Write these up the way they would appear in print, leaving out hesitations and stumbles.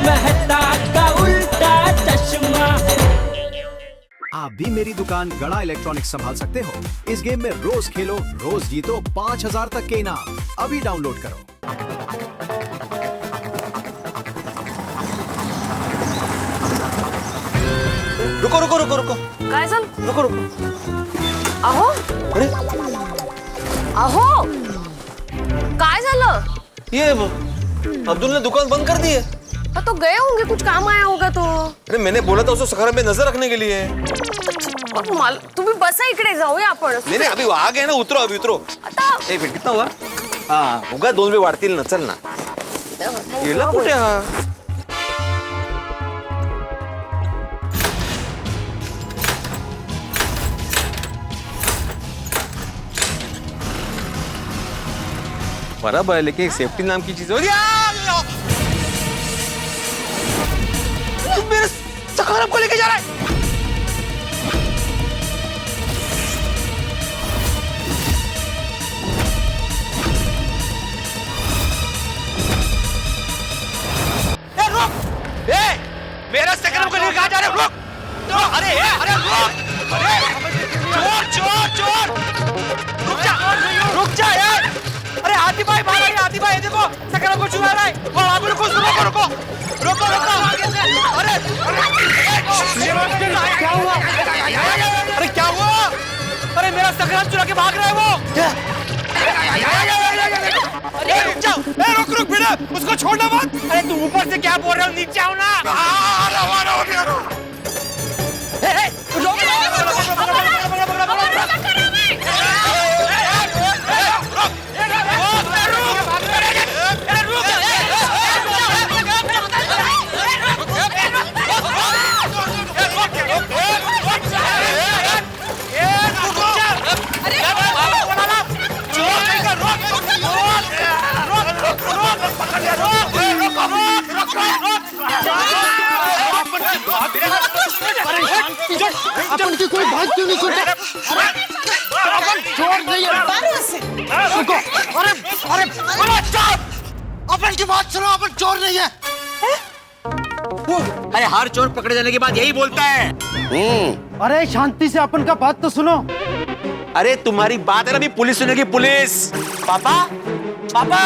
मेहता का उल्टा चश्मा। आप भी मेरी दुकान गड़ा इलेक्ट्रॉनिक्स संभाल सकते हो। इस गेम में रोज खेलो, रोज जीतो 5000 तक के इनाम। अभी डाउनलोड करो। रुको रुको रुको रुको। काय झालं? रुको रुको। अहो अरे अहो काय झालं? ये अब्दुल ने दुकान बंद कर दी है। तो गए होंगे, कुछ काम आया होगा तो। अरे मैंने बोला था उसको सखाराम पे नजर रखने के लिए। तुम्ही बसा, इकडे जाऊया आपण। नहीं नहीं अभी आ गए ना, उतरो अभी उतरो। आता एक मिनिट, कितना हुआ? हाँ होगा, 2 रुपये वाढतील ना, चल ना। गेला कुठे हा? बराबर है, लेकिन एक सेफ्टी नाम की चीज हो। तुम मेरे सखाराम को लेके जा रहा है? ए रुक! ए मेरा सखाराम को लेके कहाँ जा रहे हो? रुक! अरे अरे रुक! अरे चोर चोर चोर! रुक जा यार! अरे हाथी भाई बाहर आइए, हाथी भाई देखो सखाराम को चुरा रहा है। और आप रुको रुको रुको रुको रुको। अरे क्या हुआ? अरे क्या हुआ? अरे मेरा सखाराम चुरा के भाग रहा है वो। अरे रुक जाओ, रुक रुक बेटा, उसको छोड़ना मत। अरे तुम ऊपर से क्या बोल रहे हो, नीचे आओ ना। अपन की कोई बात क्यों नहीं सुनता? चोर नहीं है। रुको, अरे अरे चोर! अपन की बात सुनो, अपन चोर नहीं है। अरे हर चोर पकड़े जाने के बाद यही बोलता है। अरे शांति से अपन का बात तो सुनो। अरे तुम्हारी बात है ना, अभी पुलिस सुनेगी, पुलिस। पापा पापा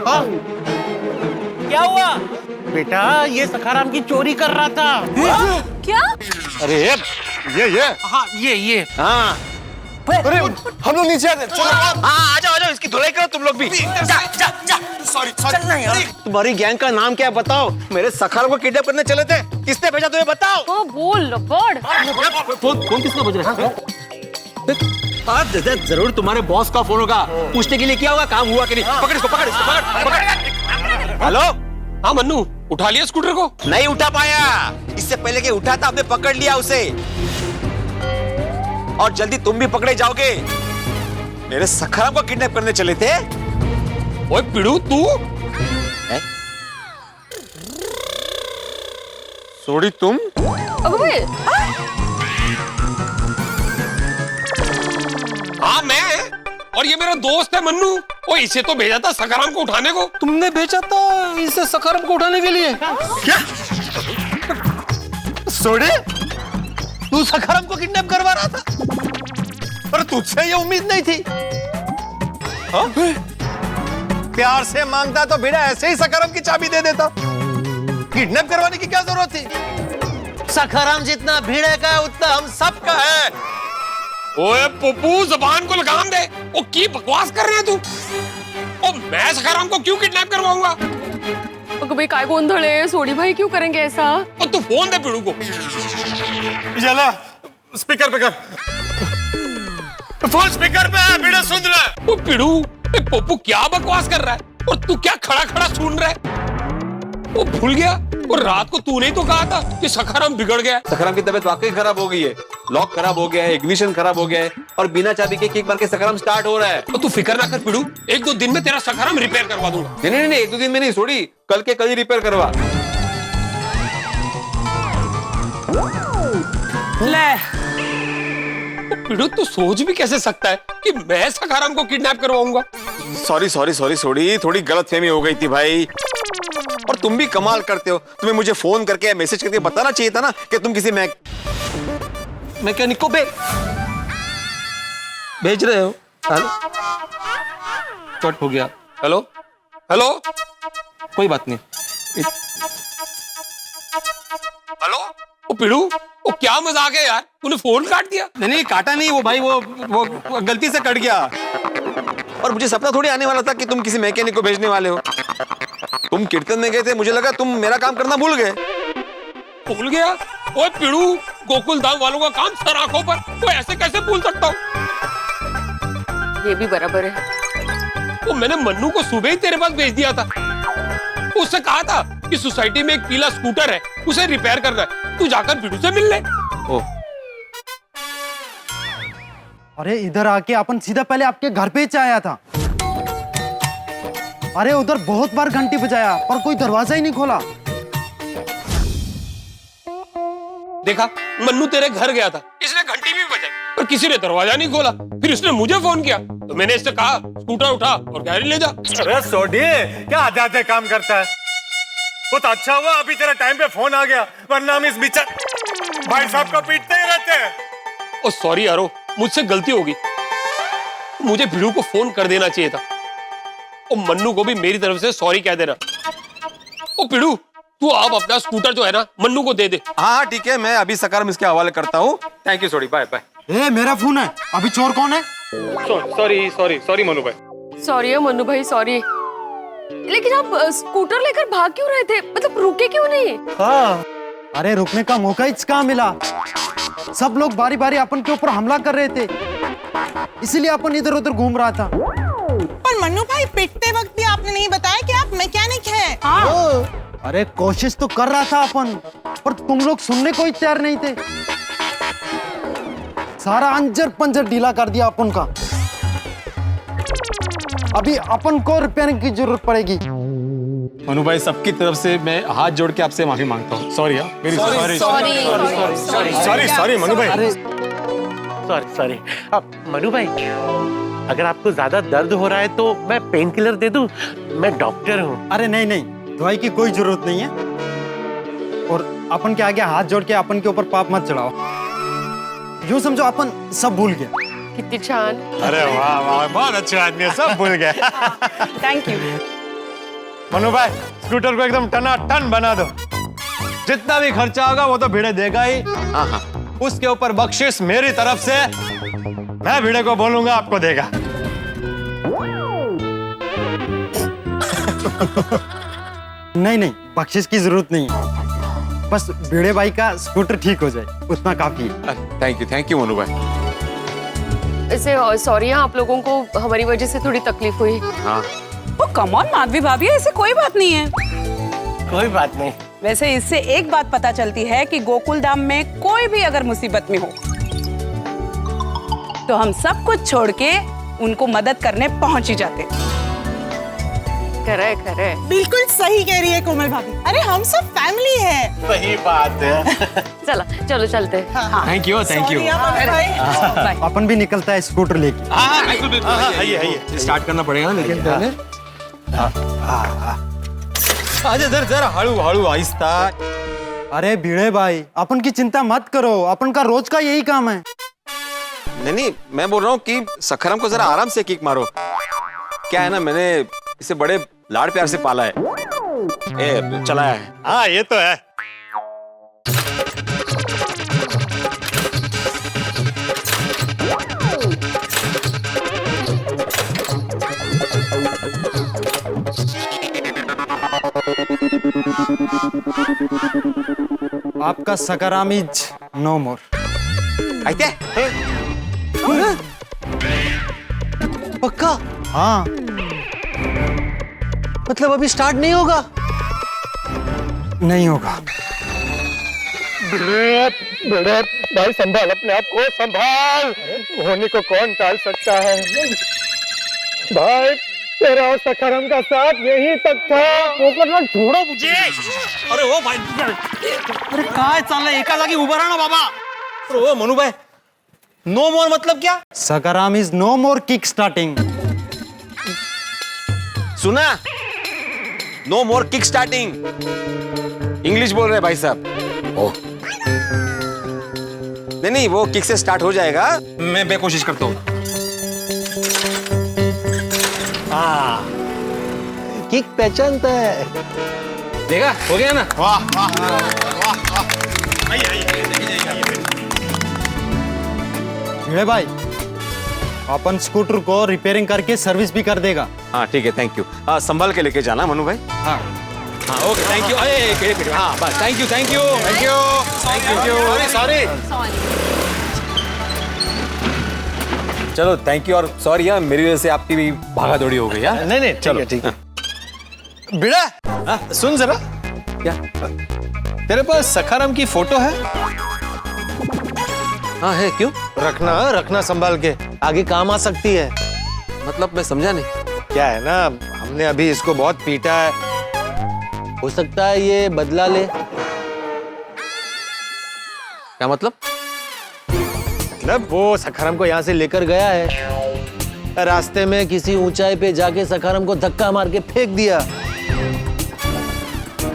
हाँ? क्या हुआ? बेटा ये सखाराम की चोरी कर रहा था। क्या? अरे ये हाँ ये हाँ। अरे हम लोग नीचे आते। चलो हाँ आ जाओ, इसकी धुलाई करो तुम लोग भी। जा। सॉरी चलना यार। तुम्हारी गैंग का नाम क्या है बताओ? मेरे सखाराम को किडनैप करने चले थे, किसने भेजा तुम्हें बताओ? ओ बोल बड़। फोन किसका बज रहा है? जरूर तुम्हारे बॉस का फोन होगा, पूछने के लिए क्या होगा, काम हुआ कि नहीं। पकड़ इसको, पकड़ इसको, पकड़। हेलो, हाँ मन्नू, उठा लिया स्कूटर को? नहीं उठा पाया। इससे पहले कि उठा था, आपने पकड़ लिया उसे। और जल्दी तुम भी पकड़े जाओगे। मेरे सखाराम को किडनैप करने चले थे। ओए पिड़ू तू? सोड़ी तुम? अबे हाँ मैं, और ये मेरा दोस्त है मन्नू। ओ इसे तो भेजा था सखाराम को उठाने को। तुमने भेजा था इसे सखाराम को उठाने के लिए? क्या? सोड़े, तू सखाराम को किडनैप करवा रहा था? पर तुझसे ये उम्मीद नहीं थी। हाँ? प्यार से मांगता तो बेटा ऐसे ही सखाराम की चाबी दे देता। किडनैप करवाने की क्या जरूरत थी? सखाराम जितना भीड़े का है उतना हम सब का है। ओए पप्पू, जबान को लगाम दे। ओ की बकवास कर रहे हैं तू? ओ मैं सखाराम को क्यों किडनैप करवाऊंगा? अगं भाई काय गोंधळ आहे, सोडी भाई क्यों करेंगे ऐसा? और तू फोन दे पिड़ू को। चला स्पीकर पे कर। फोन स्पीकर पे है, बेटा सुन रहा है। ओ पिड़ू, पप्पू क्या बकवास कर रहा है? और तू क्या खड़ा खड़ा सुन रहा है? वो भूल गया। और रात को तूने ही तो कहा था कि सखाराम बिगड़ गया। सखाराम की तबीयत वाकई खराब हो गई है। लॉक खराब हो गया है, इग्निशन खराब हो गया है, और बिना चाबी के किक मार के सखाराम स्टार्ट हो रहा है। तो तू फिक्र ना कर पिड़ू, 1-2 दिन में तेरा सखाराम रिपेयर करवा दूंगा। नहीं 1-2 दिन में नहीं, छोड़ी कल के कल ही रिपेयर करवा। ले पिड़ू, तू सोच भी कैसे सकता है कि मैं सखाराम को किडनैप करवाऊंगा? सॉरी थोड़ी गलतफहमी हो गई थी भाई। और तुम भी कमाल करते हो, तुम्हें मुझे फोन करके मैसेज करके बताना चाहिए था ना कि तुम किसी मैकेनिक को भेज रहे हो। कट हो गया। हेलो हेलो, कोई बात नहीं। हेलो, ओ पिड़ू, वो क्या मजाक है यार, तूने फोन काट दिया। नहीं काटा नहीं, वो भाई वो गलती से कट गया। और मुझे सपना थोड़ी आने वाला था कि तुम किसी मैकेनिक को भेजने वाले हो। तुम कीर्तन में गए थे, मुझे लगा तुम मेरा काम करना भूल गए। भूल गया? ओए पिड़ू, गोकुल धाम वालों का काम सर आंखों पर, तो ऐसे कैसे भूल सकता हूँ? ये भी बराबर है। तो मैंने मन्नू को सुबह ही तेरे पास भेज दिया था। उससे कहा था कि सोसाइटी में एक पीला स्कूटर है, उसे रिपेयर करना है, तू जाकर पिड़ू से मिल ले। अरे इधर आके अपन सीधा पहले आपके घर पे ही आया था। अरे उधर बहुत बार घंटी बजाया पर कोई दरवाजा ही नहीं खोला। देखा, मन्नू तेरे घर गया था, इसने घंटी भी बजाई पर किसी ने दरवाजा नहीं खोला। फिर उसने मुझे फोन किया तो मैंने इससे कहा स्कूटर उठा और गाड़ी ले जा। अरे सोडी, क्या आते काम करता है। बहुत अच्छा हुआ अभी तेरा टाइम पे फोन आ गया, वरना हम इस बीच भाई साहब को पीटते ही रहते हैं। ओ सॉरी यारो, मुझसे गलती होगी, मुझे भिड़ू को फोन कर देना चाहिए था। और मन्नू को भी मेरी तरफ से सॉरी कह देना। ओ पिड़ू, तू आप अपना स्कूटर जो है ना मन्नू को दे दे। हाँ ठीक है, मैं अभी सकारम इसके हवाले करता हूँ। Thank you Sodhi, bye bye. मेरा फोन है, अभी चोर कौन है? सॉरी मनु भाई। सॉरी है मन्नू भाई, सॉरी। लेकिन आप स्कूटर लेकर भाग क्यों रहे थे? मतलब रुके क्यों नहीं? हाँ, अरे रुकने का मौका ही कहाँ मिला। सब लोग बारी बारी अपन के ऊपर हमला कर रहे थे, इसीलिए अपन इधर उधर घूम रहा था। पर मन्नू भाई, पिटते वक्त भी आपने नहीं बताया कि आप मैकेनिक हैं। अरे कोशिश तो कर रहा था अपन, पर तुम लोग सुनने को ही तैयार नहीं थे। सारा अंजर पंजर ढीला कर दिया अपन का। अभी अपन को रिपेयरिंग की जरूरत पड़ेगी। मनु भाई, सबकी तरफ से मैं हाथ जोड़ के आपसे माफी मांगता हूँ। सॉरी मनु भाई। सॉरी। अब मनु भाई, अगर आपको ज्यादा दर्द हो रहा है तो मैं पेन किलर दे दूं? मैं डॉक्टर हूँ। अरे नहीं, दवाई की कोई जरूरत नहीं है। और अपन के आगे हाथ जोड़ के अपन के ऊपर पाप मत चढ़ाओ। यूं समझो अपन सब भूल गए। कितनी छान। अरे वाह, बहुत अच्छा आदमी है, सब भूल गए। Thank you. मनु भाई, स्कूटर को एकदम टनाटन बना दो। जितना भी खर्चा होगा वो तो भिड़े देगा ही। उसके ऊपर बख्शिश मेरी तरफ से, मैं भिड़े को बोलूंगा आपको देगा। नहीं, बख्शिश की जरूरत नहीं है। बस भिड़े भाई का स्कूटर ठीक हो जाए, उतना काफी है। थैंक यू मनु भाई। ऐसे सॉरी है, आप लोगों को हमारी वजह से थोड़ी तकलीफ हुई। हाँ कम ऑन माधवी भाभी, ऐसे कोई बात नहीं है। कोई बात नहीं। वैसे इससे एक बात पता चलती है कि गोकुल धाम में कोई भी अगर मुसीबत में हो तो हम सब कुछ छोड़ के उनको मदद करने पहुंच ही जाते। करे बिल्कुल सही कह रही है कोमल भाभी। अरे हम सब फैमिली है। सही बात है। चलो चलते हैं। Thank you. बाय। अपन भी निकलता है स्कूटर लेके। आइए स्टार्ट करना पड़ेगा लेकिन पहले। जरा जरा हड़ू आहिस्ता। अरे भिड़े भाई, अपन की चिंता मत करो, अपन का रोज का यही काम है। नहीं, मैं बोल रहा हूँ कि सखरम को जरा आराम से किक मारो। क्या है ना, मैंने इसे बड़े लाड़ प्यार से पाला है, चलाया है। हाँ ये तो है। आपका सकाराम इज नो मोर। पक्का? हाँ, मतलब अभी स्टार्ट नहीं होगा? नहीं होगा। भाई संभाल अपने आप को, संभाल। होने को कौन टाल सकता है भाई? तेरा और सखाराम का साथ यहीं तक था। पोपटलाल छोड़ो मुझे। अरे ओ भाई, अरे काय चाललंय? एका जागी उभा राहा ना बाबा। अरे ओ मनु भाई, नो मोर मतलब क्या? Sakharam is no more kick starting. सुना? No more kick starting. English बोल रहे भाई साहब। ओह नहीं, वो किक से स्टार्ट हो जाएगा। मैं कोशिश करता हूँ। किक पहचानता है। देखा, हो गया ना? वाह वाह वाह वाह। भिड़े भाई, अपन स्कूटर को रिपेयरिंग करके सर्विस भी कर देगा। हाँ ठीक है, थैंक यू। संभाल के लेके जाना मनु भाई। हाँ हाँ ओके, थैंक यू। हाँ बस, thank you thank you thank you thank you. Sorry चलो, थैंक यू और सॉरी यार, मेरी वजह से आपकी भी भागा दौड़ी हो गई यार। नहीं चलो ठीक है। बिड़ा, सुन जरा। क्या? तेरे पास सखाराम की फोटो है? हाँ है, क्यों? रखना संभाल के, आगे काम आ सकती है। मतलब मैं समझा नहीं। क्या है ना, हमने अभी इसको बहुत पीटा है, हो सकता है ये बदला ले। क्या मतलब? मतलब वो सखाराम को यहाँ से लेकर गया है, रास्ते में किसी ऊंचाई पे जाके सखाराम को धक्का मार के फेंक दिया,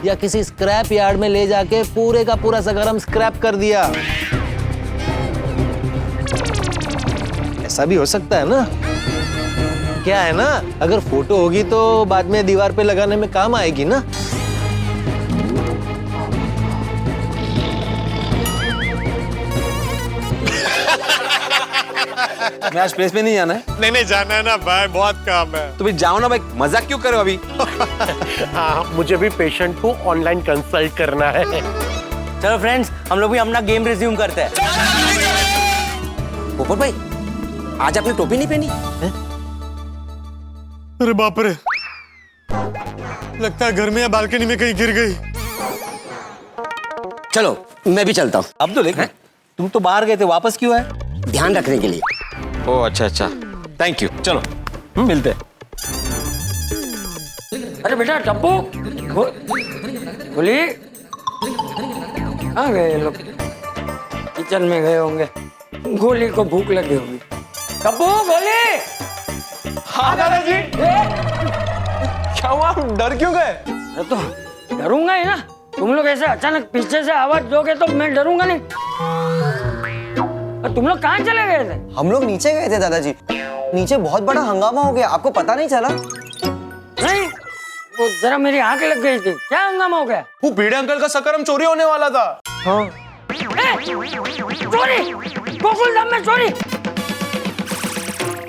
या किसी स्क्रैप यार्ड में ले जाके पूरे का पूरा सखाराम स्क्रैप कर दिया। ऐसा भी हो सकता है ना। क्या है ना, अगर फोटो होगी तो बाद में दीवार पे लगाने में काम आएगी ना। मैं आज प्लेस में नहीं जाना है। नहीं जाना है ना भाई, बहुत काम है। तो भाई जाओ ना भाई, मजाक क्यों करो अभी? हाँ, मुझे भी पेशेंट को ऑनलाइन कंसल्ट करना है। चलो फ्रेंड्स, हम लोग भी अपना गेम रिज्यूम करते हैं। पोपट भाई, आज आपने टोपी नहीं पहनी? अरे बाप रे, लगता है घर में या बालकनी में कहीं गिर गई। चलो मैं भी चलता हूँ। अब तो देख, तुम तो बाहर गए थे, वापस क्यों आए? ध्यान रखने के लिए। ओह अच्छा, थैंक यू। चलो मिलते हैं। अरे बेटा टप्पू, बोली कहाँ गए ये लोग? किचन में गए होंगे, गोली को भूख लगी होगी। टप्पू, गोली। हाँ दादाजी। क्या हुआ, डर क्यों गए? अरे तो डरूंगा ही ना, तुम लोग ऐसे अचानक पीछे से आवाज दोगे तो मैं डरूंगा नहीं। तुम लोग कहाँ चले गए थे? हम लोग नीचे गए थे दादाजी, नीचे बहुत बड़ा हंगामा हो गया, आपको पता नहीं चला? नहीं, वो जरा मेरी आंख लग गई थी। क्या हंगामा हो गया? वो भिड़े अंकल का सकरम चोरी होने वाला था। हाँ। चोरी? गोकुलधाम में चोरी?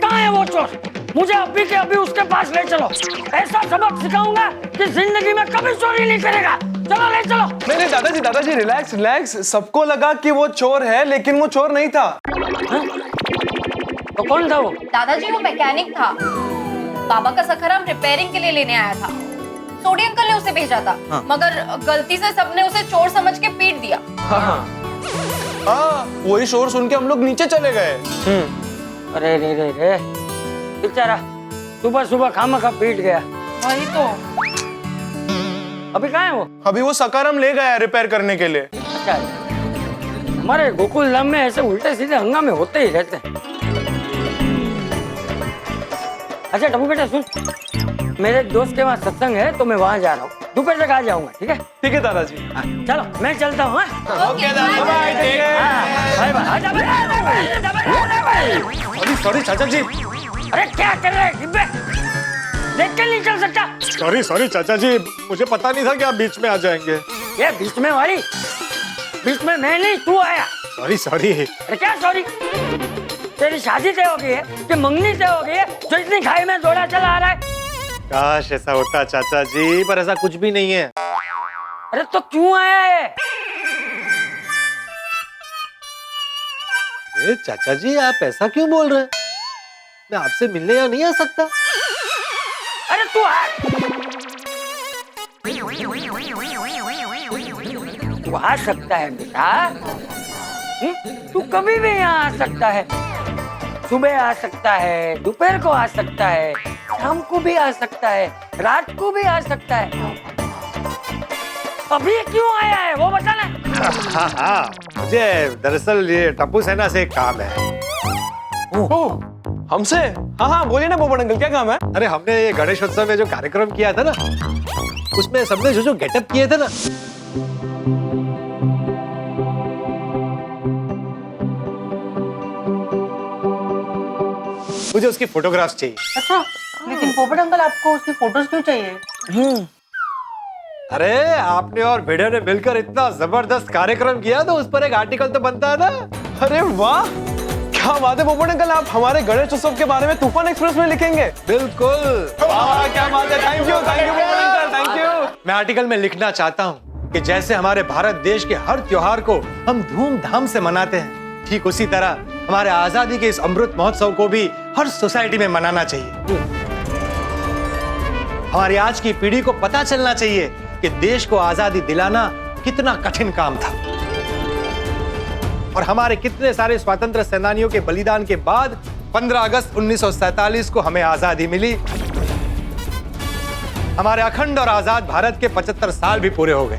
कहाँ है वो चोर? मुझे अभी के अभी उसके पास ले चलो। ऐसा सबक सिखाऊंगा कि जिंदगी में कभी चोरी नहीं करेगा। चलो ले चलो। नहीं दादाजी रिलैक्स। सबको लगा कि वो चोर है, लेकिन वो चोर नहीं था। तो कौन था वो? दादाजी वो मैकेनिक था, बाबा का सखाराम रिपेयरिंग के लिए लेने आया था। सोडी अंकल ने उसे भेजा था। मगर गलती से सबने उसे चोर समझ के पीट दिया। हाँ, वही शोर सुन के हम लोग नीचे चले गए। अरे रे बेचारा सुबह खामखा पीट गया। वही तो। अभी कहाँ है वो? अभी वो सकारम ले गया है रिपेयर करने के लिए। अच्छा, हमारे गोकुलधाम में ऐसे उल्टे सीधे हंगामे होते ही रहते हैं। अच्छा टप्पू बेटा सुन, मेरे दोस्त के वहाँ सत्संग है तो मैं वहाँ जा रहा हूँ, दोपहर तक आ जाऊंगा। ठीक है? ठीक है दादाजी। चलो मैं चलता हूँ। Okay bye. सॉरी चाचा जी। अरे क्या कर रहे हैं डिब्बे? देख के नहीं चल सकता? सॉरी चाचा जी, मुझे पता नहीं था कि आप बीच में आ जाएंगे। ये बीच में वाली? बीच में मैं नहीं, तू आया। सॉरी। अरे क्या सॉरी? तेरी शादी तय हो गई है कि मंगनी तय हो गई है जो इतनी खाई में दौड़ा चला आ रहा है? काश ऐसा होता चाचा जी, पर ऐसा कुछ भी नहीं है। अरे तो क्यों आया है? चाचा जी आप ऐसा क्यों बोल रहे हैं? मैं आपसे मिलने यहाँ नहीं आ सकता? अरे तू आ सकता है बेटा, तू कभी भी यहाँ आ सकता है। सुबह आ सकता है, दोपहर को आ सकता है, शाम को भी आ सकता है, रात को भी आ सकता है। अभी क्यों आया है वो बता ना। हाँ, मुझे दरअसल ये टप्पू सेना से एक काम है। हमसे? हाँ बोलिए ना पोपट अंकल, क्या काम है? अरे हमने ये गणेश उत्सव में जो कार्यक्रम किया था ना, उसमें सबने जो गेटअप किए थे ना, मुझे उसकी फोटोग्राफ्स चाहिए। अच्छा, लेकिन पोपट अंकल आपको उसकी फोटोज क्यों चाहिए? अरे आपने और भिड़े ने मिलकर इतना जबरदस्त कार्यक्रम किया तो उस पर एक आर्टिकल तो बनता है ना। अरे वाह, क्या बात है पोपट अंकल, आप हमारे गणेश उत्सव के बारे में तूफान एक्सप्रेस में लिखेंगे? बिल्कुल। वाह, क्या बात है, थैंक यू पोपट अंकल, थैंक यू। मैं आर्टिकल में लिखना चाहता हूँ कि जैसे हमारे भारत देश के हर त्योहार को हम धूमधाम से मनाते हैं, ठीक उसी तरह हमारे आजादी के इस अमृत महोत्सव को भी हर सोसाइटी में मनाना चाहिए। हमारी आज की पीढ़ी को पता चलना चाहिए कि देश को आजादी दिलाना कितना कठिन काम था और हमारे कितने सारे स्वतंत्र सेनानियों के बलिदान के बाद 15 अगस्त 1947 को हमें आजादी मिली। हमारे अखंड और आजाद भारत के 75 साल भी पूरे हो गए।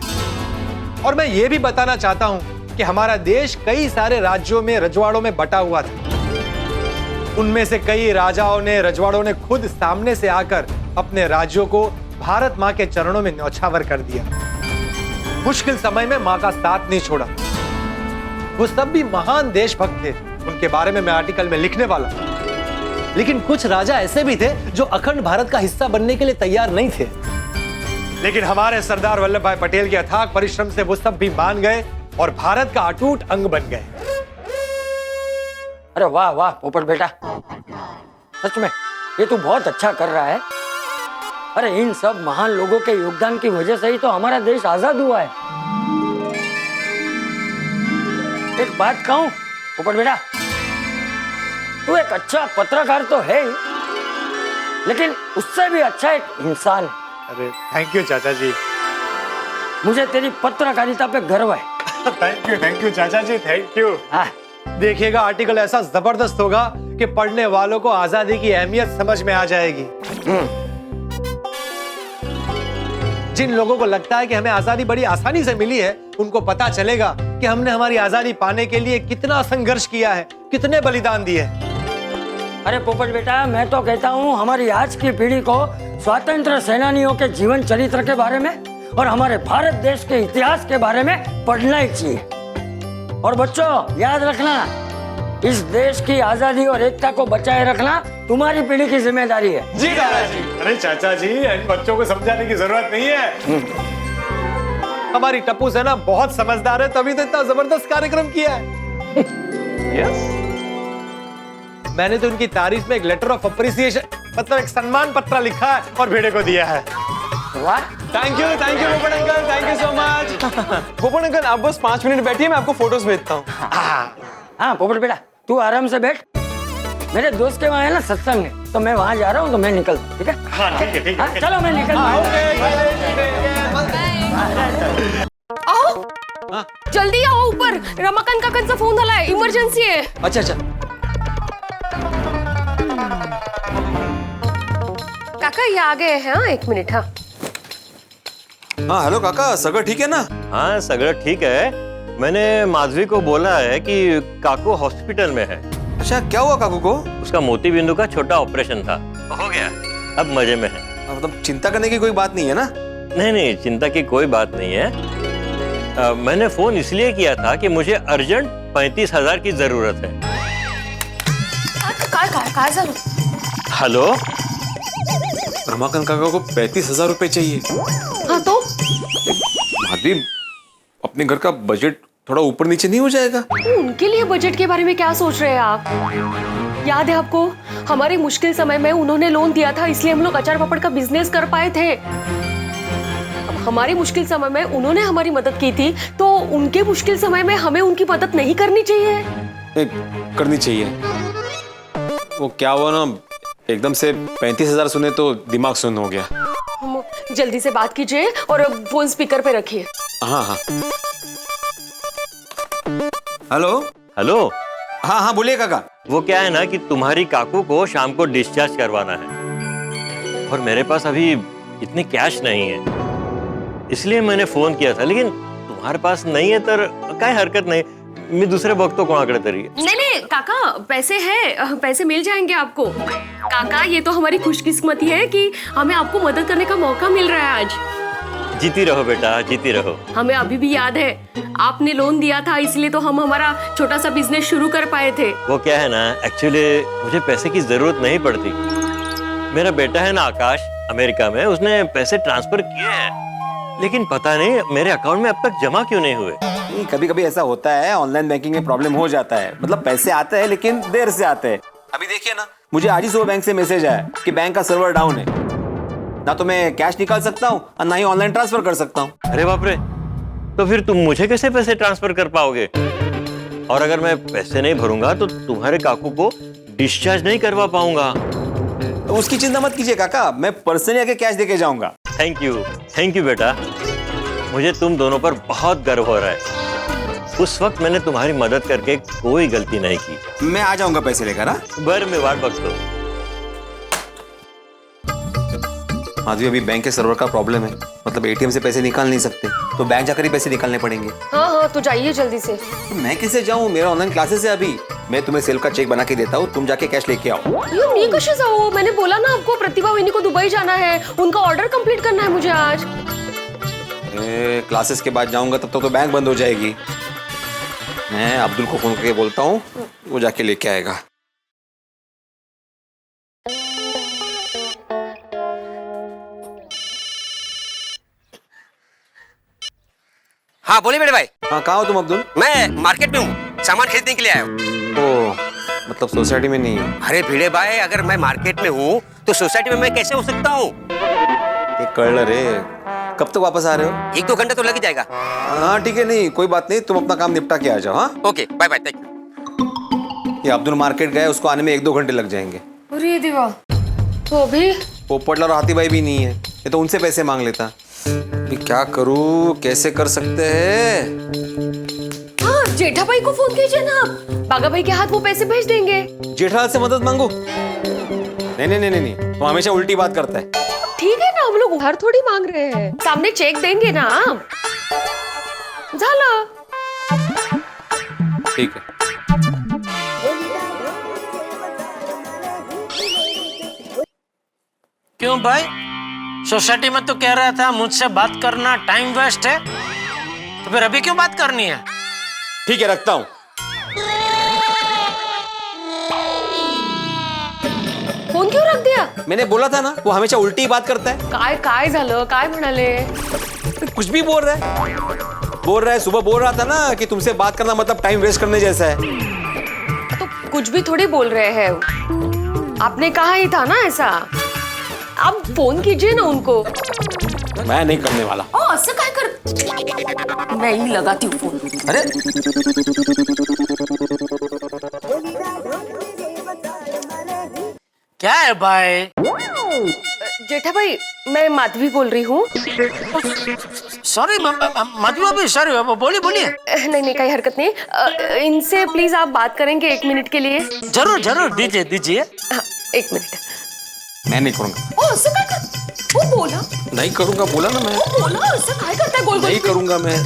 और मैं ये भी बताना चाहता हूं कि हमारा देश कई सारे राज्यों में रजवाड़ों में बटा हुआ था। उनमें से कई राजाओं ने, रजवाड़ों ने खुद सामने से आकर अपने राज्यों को भारत मां के चरणों में न्यौछावर कर दिया। मुश्किल समय में मां का साथ नहीं छोड़ा। वो सब भी महान देशभक्त थे, उनके बारे में मैं आर्टिकल में लिखने वाला हूं। लेकिन कुछ राजा ऐसे भी थे जो अखंड भारत का हिस्सा बनने के लिए तैयार नहीं थे। लेकिन हमारे सरदार वल्लभ भाई पटेल के अथाक परिश्रम से वो सब भी मान गए और भारत का अटूट अंग बन गए। अरे वाह वाह पोपट बेटा, सच में ये तू बहुत अच्छा कर रहा है। अरे इन सब महान लोगों के योगदान की वजह से ही तो हमारा देश आजाद हुआ है। एक बात कहूं पोपट बेटा, तू एक अच्छा पत्रकार तो है ही, लेकिन उससे भी अच्छा एक इंसान है। अरे थैंक यू चाचा जी। मुझे तेरी पत्रकारिता पे गर्व है। थैंक यू चाचा जी, थैंक यू। हाँ। देखिएगा आर्टिकल ऐसा जबरदस्त होगा कि पढ़ने वालों को आजादी की अहमियत समझ में आ जाएगी। जिन लोगों को लगता है कि हमें आजादी बड़ी आसानी से मिली है, उनको पता चलेगा कि हमने हमारी आजादी पाने के लिए कितना संघर्ष किया है, कितने बलिदान दिए। अरे पोपट बेटा, मैं तो कहता हूँ हमारी आज की पीढ़ी को स्वतंत्र सेनानियों के जीवन चरित्र के बारे में और हमारे भारत देश के इतिहास के बारे में पढ़ना ही चाहिए। और बच्चों याद रखना, इस देश की आजादी और एकता को बचाए रखना तुम्हारी पीढ़ी की जिम्मेदारी है। जी दादाजी। अरे चाचा जी, इन बच्चों को समझाने की जरूरत नहीं है। हमारी टप्पू सेना बहुत समझदार है, तभी तो इतना जबरदस्त कार्यक्रम किया है। यस। मैंने तो उनकी तारीफ में एक लेटर ऑफ अप्रिसिएशन, मतलब एक सम्मान पत्र लिखा है और भेड़े को दिया है। वाह, थैंक यू पोपट uncle, thank you so much. पोपट अंकल आप बस 5 मिनट बैठिए, मैं आपको फोटोज भेजता हूँ। हाँ पोपट बेटा, तू आराम से बैठ। मेरे दोस्त के वहाँ है ना सत्संग है, तो मैं वहाँ जा रहा हूँ, तो मैं निकल, ठीक है? हाँ ठीक है, ठीक है। चलो मैं निकल। आओ जल्दी आओ ऊपर, रमाकांत काकांचा फोन आलाय, इमर्जन्सी आहे। अच्छा अच्छा। काका ये आ गए हैं, हाँ 1 मिनिट। हाँ हाँ हेलो काका, सगळं ठीक है ना? हाँ सगळं ठीक है। मैंने माधवी को बोला है कि काकू हॉस्पिटल में है। अच्छा क्या हुआ काकू को? उसका मोती बिंदु का छोटा ऑपरेशन था, हो गया, अब मजे में है। मतलब चिंता करने की कोई बात नहीं है ना? नहीं नहीं, चिंता की कोई बात नहीं है। मैंने फोन इसलिए किया था कि मुझे अर्जेंट 35,000 की जरूरत है। काय झालं? हेलो, रमाकांत काका को 35,000 रुपए चाहिए। हाँ तो भाभी, अपने घर का बजट थोड़ा ऊपर नीचे नहीं हो जाएगा? उनके लिए बजट के बारे में क्या सोच रहे हैं आप? याद है आपको, हमारे मुश्किल समय में उन्होंने लोन दिया था, इसलिए हम लोग अचार पापड़ का बिजनेस कर पाए थे। अब हमारे मुश्किल समय में उन्होंने हमारी मदद की थी, तो उनके मुश्किल समय में हमें उनकी मदद नहीं करनी चाहिए? करनी चाहिए। वो क्या हुआ ना, एकदम से 35,000 सुने तो दिमाग सुन्न हो गया। जल्दी से बात कीजिए और फोन स्पीकर पे रखिए। हाँ हाँ। Hello hello. हाँ हाँ बोलिए काका। वो क्या है ना कि तुम्हारी काकू को शाम को डिस्चार्ज करवाना है और मेरे पास अभी इतने कैश नहीं है, इसलिए मैंने फोन किया था। लेकिन तुम्हारे पास नहीं है तर काय हरकत नहीं, मैं दूसरे बघतो कोणाकडे तरी। नहीं काका, पैसे हैं, पैसे मिल जाएंगे आपको। काका ये तो हमारी खुशकिस्मती है कि हमें आपको मदद करने का मौका मिल रहा है आज। जीती रहो बेटा, जीती रहो। हमें अभी भी याद है, आपने लोन दिया था, इसलिए तो हम हमारा छोटा सा बिजनेस शुरू कर पाए थे। वो क्या है ना, एक्चुअली मुझे पैसे की जरूरत नहीं पड़ती। मेरा बेटा है ना आकाश, अमेरिका में, उसने पैसे ट्रांसफर किए हैं, लेकिन पता नहीं मेरे अकाउंट में अब तक जमा क्यों नहीं हुए। नहीं, कभी कभी ऐसा होता है, ऑनलाइन बैंकिंग में प्रॉब्लम हो जाता है। मतलब पैसे आते हैं लेकिन देर से आते हैं। अभी देखिए ना, मुझे आज ही सुबह बैंक से मैसेज आया कि बैंक का सर्वर डाउन है। ना तो मैं कैश निकाल सकता हूँ और ना ही ऑनलाइन ट्रांसफर कर सकता हूँ। अरे बाप रे, तो फिर तुम मुझे कैसे पैसे ट्रांसफर कर पाओगे? और अगर मैं पैसे नहीं भरूंगा तो तुम्हारे काकू को डिस्चार्ज नहीं करवा पाऊंगा। तो उसकी चिंता मत कीजिए काका, मैं पर्सनली आके कैश देके जाऊंगा। थैंक यू बेटा, मुझे तुम दोनों पर बहुत गर्व हो रहा है। उस वक्त मैंने तुम्हारी मदद करके कोई गलती नहीं की। मैं आ जाऊंगा पैसे लेकर। बर में वाट वक्त दो। माधवी, अभी बैंक के सर्वर का प्रॉब्लम है, मतलब एटीएम से पैसे निकाल नहीं सकते, तो बैंक जाकर ही पैसे निकालने पड़ेंगे। हाँ, तो जाइए जल्दी से। तो मैं कैसे जाऊँ? मेरा ऑनलाइन क्लासेस है अभी। मैं तुम्हें सेल का चेक बना के देता हूँ, तुम जाके कैश लेके आओ। मी कशी जाऊ? मैंने बोला ना आपको, प्रतिभा वहिनी को दुबई जाना है, उनका ऑर्डर कंप्लीट करना है मुझे आज। क्लासेस के बाद जाऊंगा तब तो बैंक बंद हो जाएगी। मैं अब्दुल को फोन करके बोलता हूँ, वो जाके लेके आएगा। हाँ बोलिए बड़े भाई। हाँ, कहाँ हो तुम अब्दुल? मैं मार्केट में हूँ, सामान खरीदने के लिए आया हूँ। ओ, मतलब सोसाइटी में नहीं हो? अरे भिड़े भाई, अगर मैं मार्केट में हूँ तो सोसाइटी में मैं कैसे हो सकता हूँ? एक कर रे, कब तक वापस आ रहे हो? 1-2 घंटा तो लग ही जाएगा। हाँ ठीक है, नहीं कोई बात नहीं, तुम अपना काम निपटा के आ जाओ। हाँ okay, bye bye, thank you. ये अब्दुल मार्केट गए, उसको आने में 1-2 घंटे लग जाएंगे। अरे देवा, तो अभी पोपटला और हाथी भाई भी नहीं है, ये तो उनसे पैसे मांग लेता। अभी क्या करूँ, कैसे कर सकते हैं? हाँ, जेठा भाई को फोन कीजिए ना आप, बागा भाई के हाथ वो पैसे भेज देंगे। जेठालाल से मदद मांगो? नहीं नहीं नहीं नहीं, वो हमेशा उल्टी बात करता है। ठीक है ना, हम लोग उधार थोड़ी मांग रहे हैं, सामने चेक देंगे ना आप। झाला। ठीक है। क्यों भाई, सोसाइटी में तो कह रहा था मुझसे बात करना टाइम वेस्ट है, तो फिर अभी क्यों बात करनी है? ठीक है, रखता हूँ। फोन क्यों रख दिया? मैंने बोला था ना, वो हमेशा उल्टी ही बात करता है। काय झालं, काय म्हणाले? कुछ भी बोल रहा है। सुबह बोल रहा था ना कि तुमसे बात करना मतलब टाइम वेस्ट करने जैसा है। तो कुछ भी थोड़ी बोल रहे हैं, आपने कहा ही था ना ऐसा। आप फोन कीजिए ना उनको। मैं नहीं करने वाला। असं काय कर, मैं ही लगाती हूँ फोन। अरे क्या है भाई? जेठा भाई, मैं माधवी बोल रही हूँ। सॉरी मधु भाभी, सॉरी, बोलिए। नहीं, कोई हरकत नहीं। इनसे प्लीज आप बात करेंगे 1 मिनट के लिए? जरूर दीजिए। हाँ, 1 मिनट। मैं नहीं करूँगा। असं काय कर, वो बोला नहीं करूँगा, बोला ना मैं। वो बोला, असं काय करताय गोल गोल? नहीं करूँगा मैं।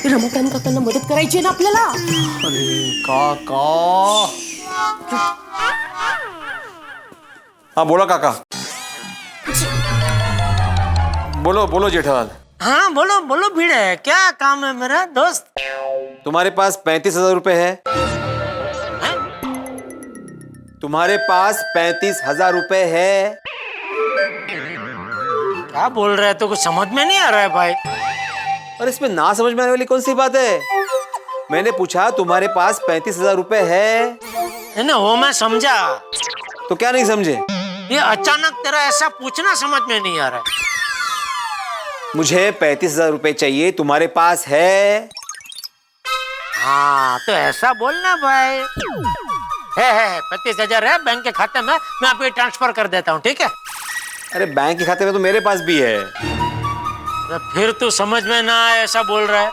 रमाकांत काकांना मदत करायची आहे ना आपल्याला। अरे काका। हाँ बोलो काका। बोलो जेठालाल। हाँ बोलो भिड़े, क्या काम है मेरा दोस्त? तुम्हारे पास 35,000 रुपए है? तुम्हारे पास 35,000 रुपए है? क्या बोल रहे हैं, तो कुछ समझ में नहीं आ रहा है भाई। और इसमें ना समझ में आने वाली कौन सी बात है? मैंने पूछा तुम्हारे पास 35,000 रुपए है? नहीं, वो मैं समझा। तो क्या नहीं समझे? ये अचानक तेरा ऐसा पूछना समझ में नहीं आ रहा है। मुझे 35,000 रुपए चाहिए, तुम्हारे पास है? हाँ, तो ऐसा बोलना भाई। है 35,000 है बैंक के खाते में, मैं आपको ट्रांसफर कर देता हूँ, ठीक है? अरे बैंक के खाते में तो मेरे पास भी है। तो फिर तू समझ में ना आए ऐसा बोल रहा है।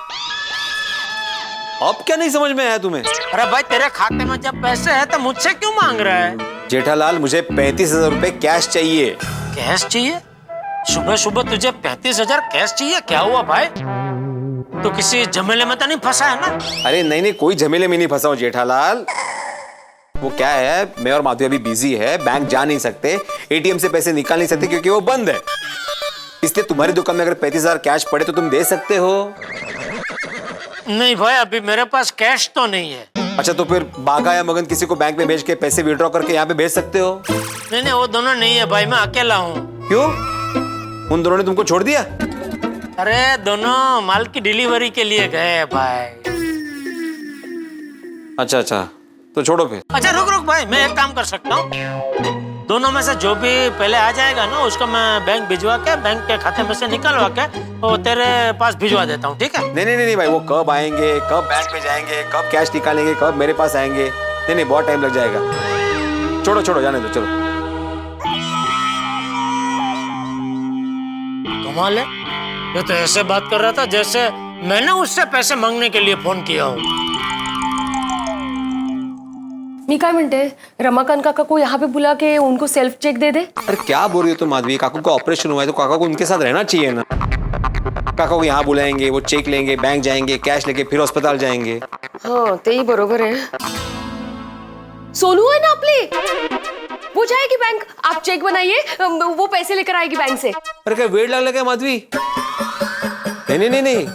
अब क्या नहीं समझ में आया तुम्हें? अरे भाई, तेरे खाते में जब पैसे है तो मुझसे क्यों मांग रहा है? जेठालाल, मुझे 35,000 रुपए कैश चाहिए। कैश चाहिए? सुबह तुझे 35,000 कैश चाहिए? क्या हुआ भाई, तो किसी झमेले में तो नहीं फंसा है ना? अरे नहीं, कोई झमेले में नहीं फंसा हूँ जेठालाल। वो क्या है, मैं और माधवी अभी बिजी है, बैंक जा नहीं सकते, एटीएम से पैसे निकाल नहीं सकते क्योंकि वो बंद है। इसलिए तुम्हारी दुकान में अगर 35,000 कैश पड़े तो तुम दे सकते हो। नहीं भाई, अभी मेरे पास कैश तो नहीं है। अच्छा, तो फिर बागा या मगन किसी को बैंक में भेज के पैसे विड्रॉ करके यहाँ पे भेज सकते हो। नहीं, वो दोनों नहीं है भाई, मैं अकेला हूँ। क्यों? उन दोनों ने तुमको छोड़ दिया? अरे दोनों माल की डिलीवरी के लिए गए हैं भाई। अच्छा, तो छोड़ो फिर। अच्छा रुक भाई, मैं एक काम कर सकता हूँ, दोनों में से जो भी पहले आ जाएगा ना, उसको मैं बैंक भिजवा के, बैंक के खाते में से निकलवा के वो तेरे पास भिजवा देता हूँ, ठीक है? नहीं भाई, वो कब आएंगे, कब बैंक में जाएंगे, कब कैश निकालेंगे, कब मेरे पास आएंगे? नहीं, बहुत टाइम लग जाएगा। छोड़ो, जाने दो, चलो। कमाल है, ये तो ऐसे बात कर रहा था जैसे मैंने उससे पैसे मांगने के लिए फोन किया हूँ। मी काय म्हणते, रमाकांत काका को यहाँ पे बुला के उनको सेल्फ चेक दे दे। अरे क्या बोल रही हो तुम माधवी? काकू का ऑपरेशन हुआ है तो काका को उनके साथ रहना चाहिए ना। काका को यहाँ बुलाएंगे, वो चेक लेंगे, बैंक जाएंगे, कैश लेके फिर अस्पताल जाएंगे। हाँ, तेही बरोबर है। सोनू है ना आपली, वो जाएगी बैंक, आप चेक बनाइए, वो पैसे लेकर आएगी बैंक से। अरे क्या वेट लग लगा माधवी? नहीं,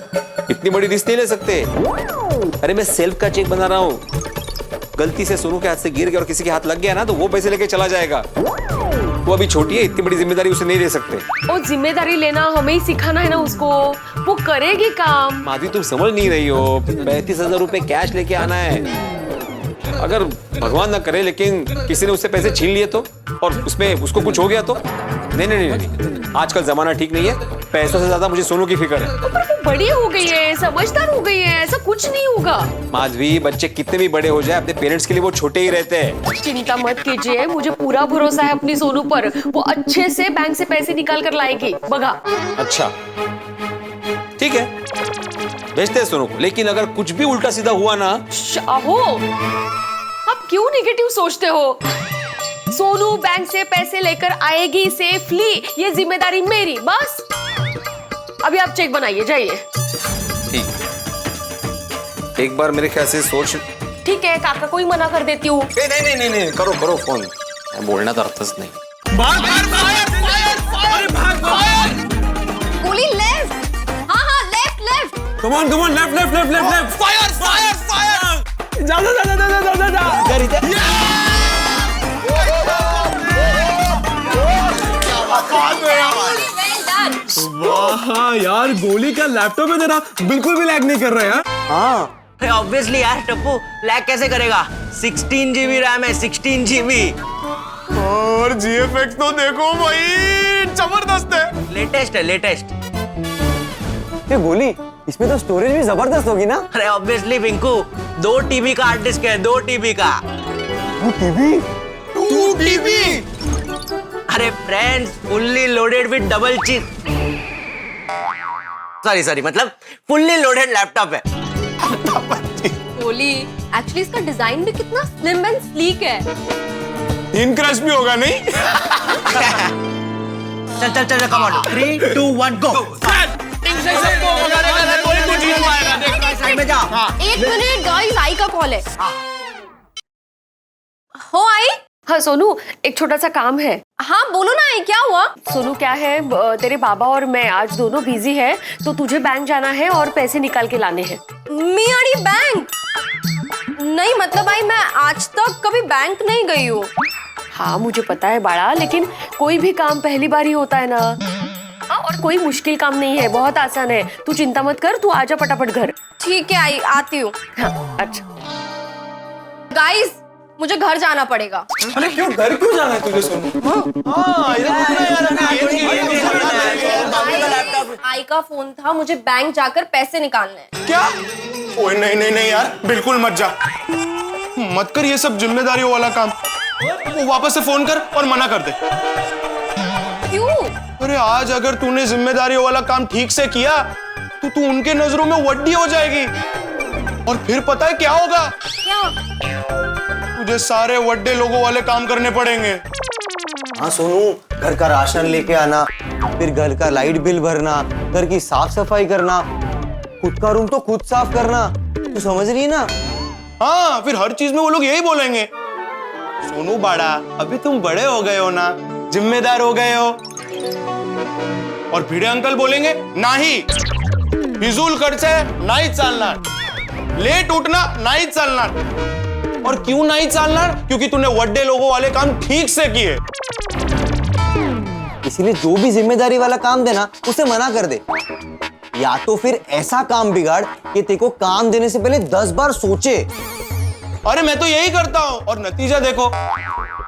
इतनी बड़ी रिस्क नहीं ले सकते। अरे मैं सेल्फ का चेक बना रहा हूँ, गलती से सोनू के हाथ से गिर गया और किसी के हाथ लग गया ना तो वो पैसे लेके चला जाएगा। वो अभी छोटी है, इतनी बड़ी जिम्मेदारी उसे नहीं दे सकते। वो जिम्मेदारी लेना हमें ही सिखाना है ना उसको, वो करेगी काम। माधवी तुम समझ नहीं रही हो, 35,000 रुपए कैश लेके आना है। अगर भगवान ना करे लेकिन किसी ने उससे पैसे छीन लिए तो, और उसमें उसको कुछ हो गया तो? नहीं, आजकल जमाना ठीक नहीं है। पैसों से ज्यादा मुझे सोनू की फिक्र है। पर वो बड़ी हो गई है, समझदार हो गई है, ऐसा कुछ नहीं होगा। माधवी, बच्चे कितने भी बड़े हो जाए अपने पेरेंट्स के लिए वो छोटे ही रहते हैं। चिंता मत कीजिए, मुझे पूरा भरोसा है अपनी सोनू पर, वो अच्छे से बैंक से पैसे निकाल कर लाएगी, बगा। अच्छा ठीक है, भेजते हैं सोनू को, लेकिन अगर कुछ भी उल्टा सीधा हुआ ना। शाहो, आप क्यों नेगेटिव सोचते हो? सोनू बैंक से पैसे लेकर आएगी सेफली, ये जिम्मेदारी मेरी, बस। अभी आप चेक बनाइए, जाइए। ठीक, एक बार मेरे ख्याल से सोच। ठीक है, काका को ही मना कर देती हूँ। नहीं, करो फोन, बोलना तो अर्थस नहीं। गोली लेफ्ट, हाँ left. Come on, left. Fire! जा। वाह यार, गोली का लैपटॉप है तेरा, बिल्कुल भी लैग नहीं कर रहा यार। हाँ ऑब्वियसली यार, टप्पू लैग कैसे करेगा? 16 GB रैम है, 16 GB। और GFX तो देखो भाई, जबरदस्त है। लेटेस्ट। ये गोली, इसमें तो स्टोरेज भी जबरदस्त होगी ना? अरे ऑब्वियसली पिंकू, 2 TB का हार्ड डिस्क है, 2 TB का। 2 TB? अरे friends, fully loaded with double chip. Sorry, मतलब फुल्ली लोडेड लैपटॉप है। गोली, एक्चुअली इसका डिजाइन भी कितना स्लिम एंड स्लीक है। इन क्रश भी होगा नहीं? चल, कम ऑन, 3, 2, 1 गो। एक मिनट गाइस, आई का कॉल है। हो आई? हाँ सोनू, एक छोटा सा काम है। हाँ बोलो ना आई, क्या हुआ? सोनू क्या है, तेरे बाबा और मैं आज दोनों बिजी है, तो तुझे बैंक जाना है और पैसे निकाल के लाने हैं। मियाड़ी बैंक? नहीं मतलब आई, मैं आज तक कभी बैंक नहीं गई हूँ। हाँ मुझे पता है बाड़ा, लेकिन कोई भी काम पहली बार ही होता है ना। हाँ, और कोई मुश्किल काम नहीं है, बहुत आसान है, तू चिंता मत कर, तू आजा फटाफट घर। ठीक है आई, आती हूँ। हाँ, अच्छा। गाइस, मुझे घर जाना पड़ेगा। अरे क्यों, घर क्यों जाना है तुझे सोनू? आई का फोन था, मुझे बैंक जाकर पैसे निकालने हैं। क्या? ओए नहीं यार, बिल्कुल मत जा, मत कर ये सब जिम्मेदारियों वाला काम। वो वापस से फोन कर और मना कर दे। क्यों? अरे आज अगर तूने जिम्मेदारियों वाला काम ठीक से किया तो तू उनके नजरों में वड्डी हो जाएगी, और फिर पता है क्या होगा? क्या? तुझे सारे वड्डे लोगों वाले काम करने पड़ेंगे। हाँ सोनू, घर का राशन लेके आना, फिर घर का लाइट बिल भरना, घर की साफ सफाई करना, खुद का रूम तो खुद साफ करना, तू समझ रही है ना? हाँ, फिर हर चीज में वो लोग यही बोलेंगे, सोनू बाड़ा अभी तुम बड़े हो गए हो ना, जिम्मेदार हो गए हो। और भिड़े अंकल बोलेंगे नाही, फिजूल खर्च है नाही चालणार, लेट उठना नहीं चालणार। और क्यों नहीं चालणार? क्योंकि तूने वड्डे लोगों वाले काम ठीक से किए। इसीलिए जो भी जिम्मेदारी वाला काम देना उसे मना कर दे, या तो फिर ऐसा काम बिगाड़ कि तेरे को काम देने से पहले 10 बार सोचे। अरे मैं तो यही करता हूं और नतीजा देखो,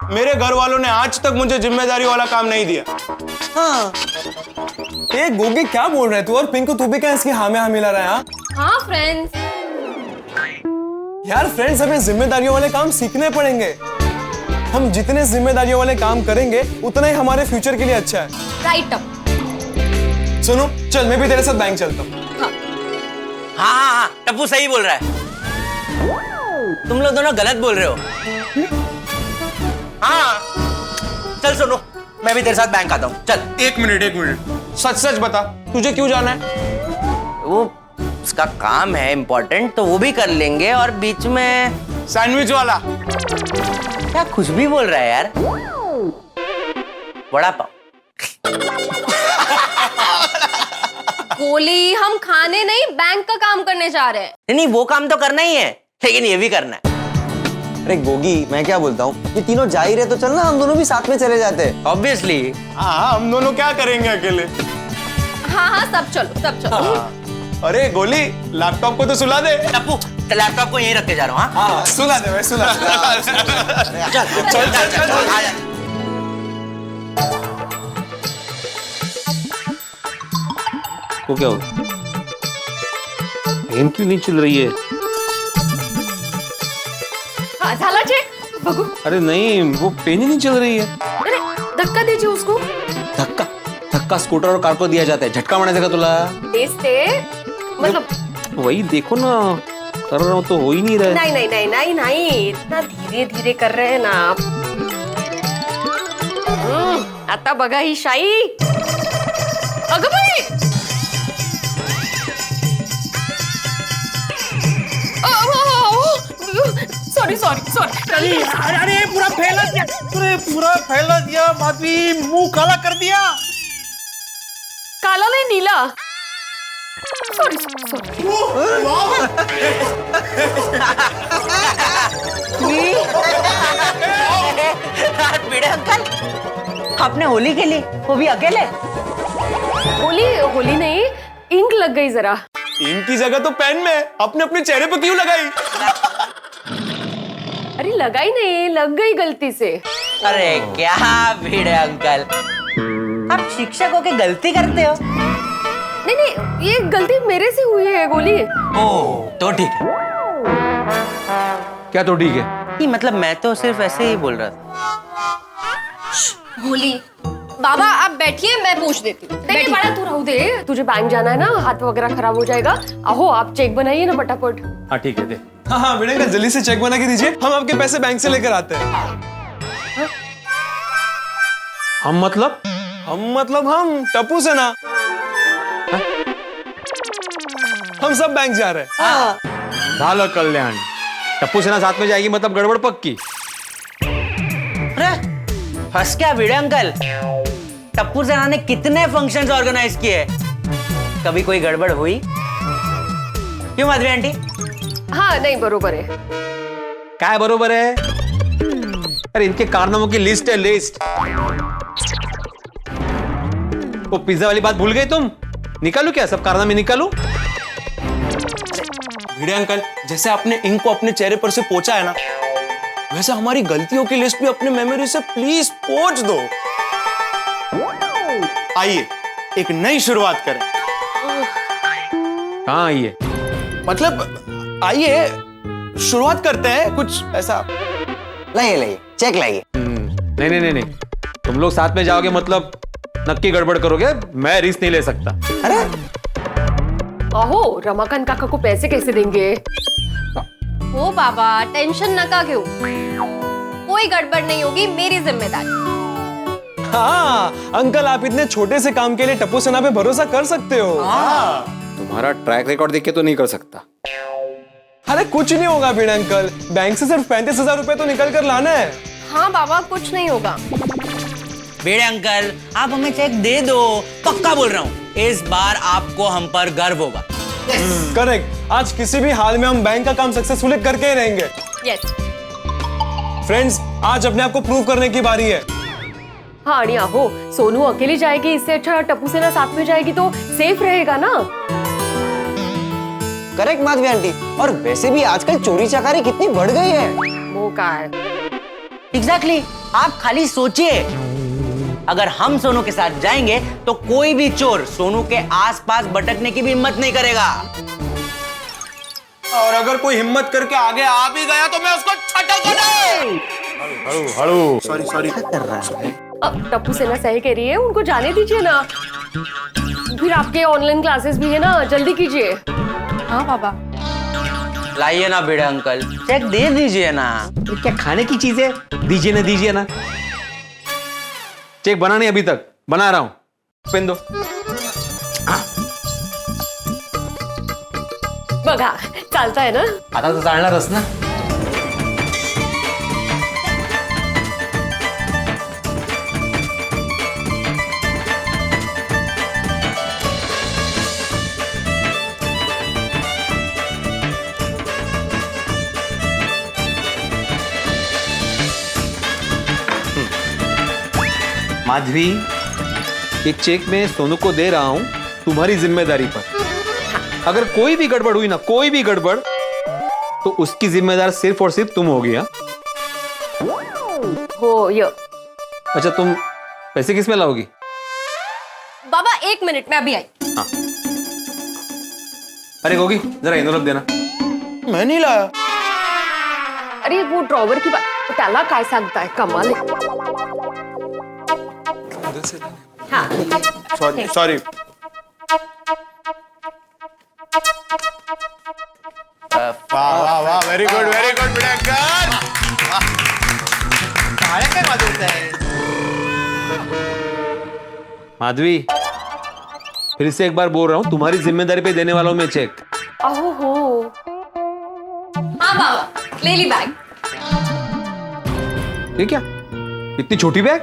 मेरे घर वालों ने आज तक मुझे जिम्मेदारी वाला काम नहीं दिया। हाँ गोगी क्या बोल रहे तू? और पिंकू तू भी क्या इसकी हाँ में हाँ मिला रहा है? हाँ फ्रेंड्स, यार फ्रेंड्स, हमें जिम्मेदारियों वाले काम सीखने पड़ेंगे। हम जितने जिम्मेदारियों वाले काम करेंगे उतना ही हमारे फ्यूचर के लिए अच्छा है। Right up. सुनो चल, मैं भी तेरे साथ बैंक चलता हूँ। हाँ, टप्पू सही बोल रहा है। तुम लोग दोनों गलत बोल रहे हो। हाँ चल सुनो, मैं भी तेरे साथ बैंक आता हूँ। चल। एक मिनट, सच सच बता, तुझे क्यों जाना है? वो उसका काम है इम्पोर्टेंट, तो वो भी कर लेंगे। और बीच में सैंडविच वाला क्या कुछ भी बोल रहा है यार। वड़ा पाव। गोली, हम खाने नहीं बैंक का काम करने जा रहे हैं। नहीं, वो काम तो करना ही है, लेकिन ये भी करना है। अरे गोगी, मैं क्या बोलता हूँ, ये तीनों जा ही रहे तो चल ना, हम दोनों भी साथ में चले जाते हैं। ऑब्वियसली। हाँ, हम दोनों क्या करेंगे अकेले? हाँ सब चलो, सब चलो। अरे गोली, लैपटॉप को तो सुला दे। टप्पू, लैपटॉप को यहीं रख के जा रहा हूँ। हाँ सुला दे, मैं सुला दे। चल। वो क्या हो, पेन क्यों नहीं चल रही है? हाँ, झाला चेक बघू। अरे नहीं, वो पेन ही नहीं चल रही है। अरे धक्का दीजिए उसको। धक्का स्कूटर और कार को दिया जाता है, झटका मारने का तुला। तेज मतलब वही देखो ना, कर रहा हूँ तो हो ही नहीं रहा है। नहीं, इतना धीरे धीरे कर रहे हैं ना आप। आता बघा ही शाई। अगं बाई, सॉरी। अरे पूरा फैला दिया, माधवी मुंह काला कर दिया। काला नहीं, नीला। सॉरी। भिड़े अंकल, आपने होली के लिए, वो भी अकेले? होली नहीं, इंक लग गई जरा। इंक की जगह तो पेन में अपने अपने चेहरे पे क्यों लगाई? अरे लगाई नहीं, लग गई गलती से। अरे क्या भिड़े अंकल, आप शिक्षक हो के गलती करते हो? नहीं, ये गलती मेरे से हुई है गोली। ओह, तो ठीक है। क्या तो ठीक है? नहीं, मतलब मैं तो सिर्फ ऐसे ही बोल रहा था। गोली, बाबा आप बैठिए, मैं पूछ देती हूँ। नहीं बड़ा, तू रहू दे, तुझे बैंक जाना है ना, हाथ वगैरह खराब हो जाएगा। आहो, आप चेक बनाइए ना फटाफट। हाँ ठीक है, दे। हाँ बेटा, जल्दी से चेक बना के दीजिए, हम आपके पैसे बैंक से लेकर आते हैं। हम मतलब हम टप्पू से ना, हम सब बैंक जा रहे हैं। झालं कल्याण, टप्पू सेना साथ में जाएगी मतलब गड़बड़ पक्की। अरे फंस क्या भिड़े अंकल? टप्पू सेना ने कितने फंक्शंस ऑर्गेनाइज किए, कभी कोई गड़बड़ हुई? क्यों माधवी आंटी? हाँ नहीं, बरोबर है। क्या बरोबर है? अरे इनके कारनामों की लिस्ट है, लिस्ट। वो पिज्जा वाली बात भूल गए तुम? निकालू क्या सब कारनामे निकालू? भिड़े अंकल, जैसे आपने इंक को अपने चेहरे पर से पोंछा है ना, वैसे हमारी गलतियों की लिस्ट भी अपने मेमोरी से प्लीज पोंछ दो। आइए एक नई शुरुआत करें। हाँ आइए, मतलब आइए शुरुआत करते हैं, कुछ ऐसा। लाइए चेक लाइए। नहीं, तुम लोग साथ में जाओगे मतलब नक्की गड़बड़ करोगे, मैं रिस्क नहीं ले सकता। अरे आहो, रमाकांत काका को पैसे कैसे देंगे? ओ बाबा, टेंशन न का क्यों, कोई गड़बड़ नहीं होगी, मेरी जिम्मेदारी। हाँ अंकल, आप इतने छोटे से काम के लिए टप्पू सेना पे भरोसा कर सकते हो। तुम्हारा ट्रैक रिकॉर्ड देख के तो नहीं कर सकता। अरे कुछ नहीं होगा भिड़े अंकल, बैंक से सिर्फ 35,000 रुपए तो निकल कर लाना है। हाँ बाबा, कुछ नहीं होगा। भिड़े अंकल आप हमें चेक दे दो, पक्का बोल रहा हूँ इस बार आपको हम पर गर्व होगा। करेक्ट, आज किसी भी हाल में हम बैंक का काम सक्सेसफुली करके ही रहेंगे। यस। फ्रेंड्स, आज अपने आप को प्रूव करने की बारी है। हाँ अनिया हो, सोनू अकेली जाएगी, इससे अच्छा टप्पू सेना साथ में जाएगी तो सेफ रहेगा ना। करेक्ट माधवी आंटी, और वैसे भी आजकल चोरी चकारी कितनी बढ़ गई है। वो का है। एग्जैक्टली, आप खाली सोचिए, अगर हम सोनू के साथ जाएंगे तो कोई भी चोर सोनू के आसपास भटकने की भी हिम्मत नहीं करेगा। और अगर कोई हिम्मत करके आगे आ भी गया तो मैं उसको हड़ू सॉरी अब टप्पू सेना सही कह रही है, उनको जाने दीजिए ना। फिर आपके ऑनलाइन क्लासेस भी है ना, जल्दी कीजिए। हाँ बाबा। लाइए ना भिड़े अंकल, चेक दे दीजिए ना। क्या खाने की चीज है? दीजिए ना। चेक बना नहीं अभी तक, बना रहा हूं, पेन दो। बघा चालता है ना। आता तो चालणारच ना। माधवी, ये चेक मैं सोनू को दे रहा हूं तुम्हारी जिम्मेदारी पर। अगर कोई भी गड़बड़ हुई ना, कोई भी गड़बड़, तो उसकी जिम्मेदार सिर्फ और सिर्फ तुम होगी। हाँ हो ये। अच्छा, तुम पैसे किस में लाओगी? बाबा 1 मिनट में अभी आई। हाँ। अरे गोगी, जरा एनवलप देना। मैं नहीं लाया। अरे वो ड्रॉवर की बात त्याला काय सांगताय, कमाल आहे। हाँ सॉरी। वाह, वेरी गुड भिड़े अंकल। माधवी, फिर से एक बार बोल रहा हूं, तुम्हारी जिम्मेदारी पे देने वाला हूं मैं चेक। ओहो हो। हाँ बाबा, ले ली बैग। ये क्या, इतनी छोटी बैग?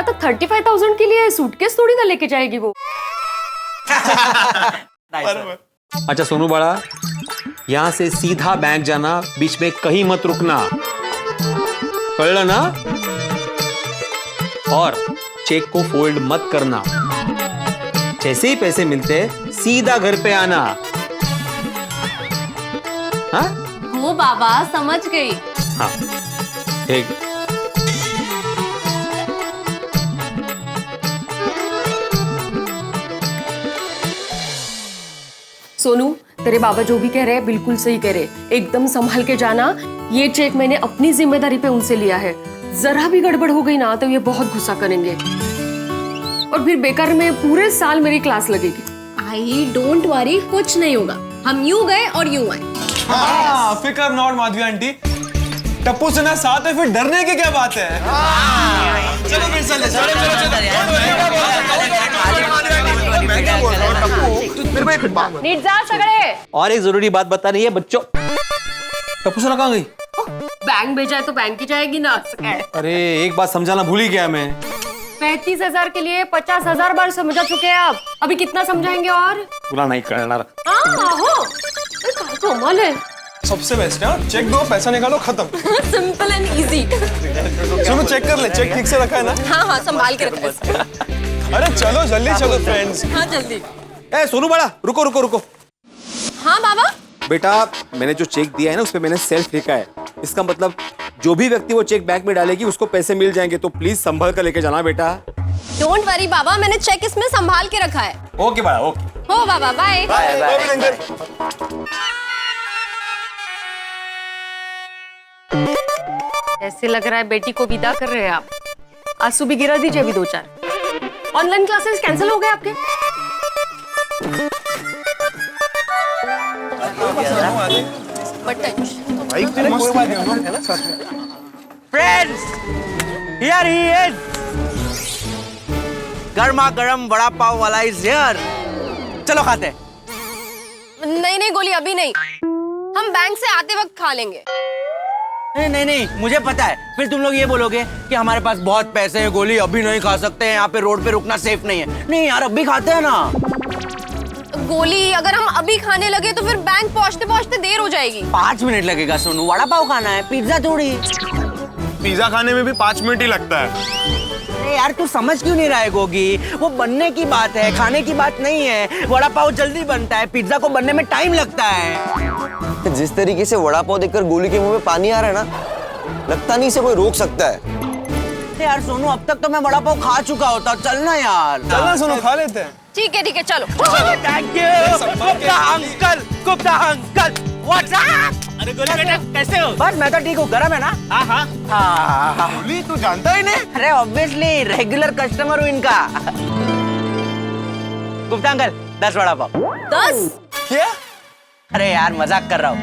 तो 35,000 के लिए सूटकेस थोड़ी ना लेके जाएगी वो। अच्छा सोनू बाड़ा, यहां से सीधा बैंक जाना, बीच में कहीं मत रुकना, कळलं ना? और चेक को फोल्ड मत करना। जैसे ही पैसे मिलते सीधा घर पे आना। हाँ? वो बाबा समझ गई। हाँ ठीक। सोनू, तेरे बाबा जो भी कह रहे हैं बिल्कुल सही कह रहे, एकदम संभाल के जाना। ये चेक मैंने अपनी जिम्मेदारी पे उनसे लिया है, जरा भी गड़बड़ हो गई ना तो ये बहुत गुस्सा करेंगे और फिर बेकार में पूरे साल मेरी क्लास लगेगी। आई डोंट वरी, कुछ नहीं होगा, हम यूं गए और यूं आए। हाँ, फिकर नॉट माधवी आंटी, टप्पू सेना साथ है, फिर डरने की क्या बात है? चलो फिर नीट जा सगळे। और एक जरूरी बात बतानी है बच्चों। टप्पू सेना कहाँ गई? बैंक भेजा है तो बैंक की जाएगी ना। अरे एक बात समझाना भूल ही गया मैं। 35,000 के लिए 50,000 बार समझा चुके हैं आप, अभी कितना समझाएंगे? और पूरा नहीं करना। कमाल है। सबसे बेस्ट है, चेक दो, पैसा निकालो, खत्म। Simple and easy. चलो चेक कर ले, चेक ठीक से रखा है ना? हाँ हाँ, संभाल के रखो। अरे चलो जल्दी चलो फ्रेंड्स। हाँ जल्दी। ए सोनू बड़ा, रुको रुको रुको। हाँ बाबा। बेटा, मैंने जो चेक दिया है ना, उस पे मैंने सेल्फ लिखा है। इसका मतलब जो भी व्यक्ति वो चेक बैंक में डालेगी उसको पैसे मिल जाएंगे, तो प्लीज संभल कर लेके जाना बेटा। डोंट वरी बाबा, मैंने चेक इसमें संभाल के रखा है। ओके बड़ा, ओके। हो बाबा, बाय बाय। ऐसे लग रहा है बेटी को विदा कर रहे हैं आप। आंसू भी गिरा दीजिए अभी 2-4। ऑनलाइन क्लासेस कैंसिल हो गए आपके? फ्रेंड्स, हियर ही इज, गर्मा गर्म वड़ा पाव वाला इज हियर। चलो खाते। नहीं नहीं गोली, अभी नहीं, हम बैंक से आते वक्त खा लेंगे। नहीं नहीं, मुझे पता है। फिर तुम लोग ये बोलोगे कि हमारे पास बहुत पैसे हैं, गोली अभी नहीं खा सकते हैं, यहाँ पे रोड पे रुकना सेफ नहीं है। नहीं यार, अभी खाते हैं ना। गोली अगर हम अभी खाने लगे तो फिर बैंक पहुंचते पहुंचते देर हो जाएगी। 5 मिनट लगेगा सोनू, वड़ा पाव खाना है, पिज्जा थोड़ी। पिज्जा खाने में भी 5 मिनट ही लगता है। अरे यार, तू समझ क्यों नहीं रहा है गोगी? वो बनने की बात है, खाने की बात नहीं है। वड़ा पाव जल्दी बनता है, पिज्जा को बनने में टाइम लगता है। जिस तरीके से वड़ा पाव देखकर गोली के मुंह में पानी आ रहा है ना, लगता नहीं इसे कोई रोक सकता है। यार सोनू, अब तक तो मैं वड़ा पाव खा चुका होता। चलना यार, चलना सोनू, खा लेते हैं। ठीक है चलो। Thank you Gupta uncle. WhatsApp. अरे गोली बेटा, कैसे हो? बस मैं तो ठीक हूँ। गरम है ना? हाँ। गोली तू जानता ही नहीं? अरे ऑब्वियसली रेगुलर कस्टमर हूँ इनका। गुप्ता अंकल, 10 वड़ा पाव। 10? क्या? अरे यार, मजाक कर रहा हूँ।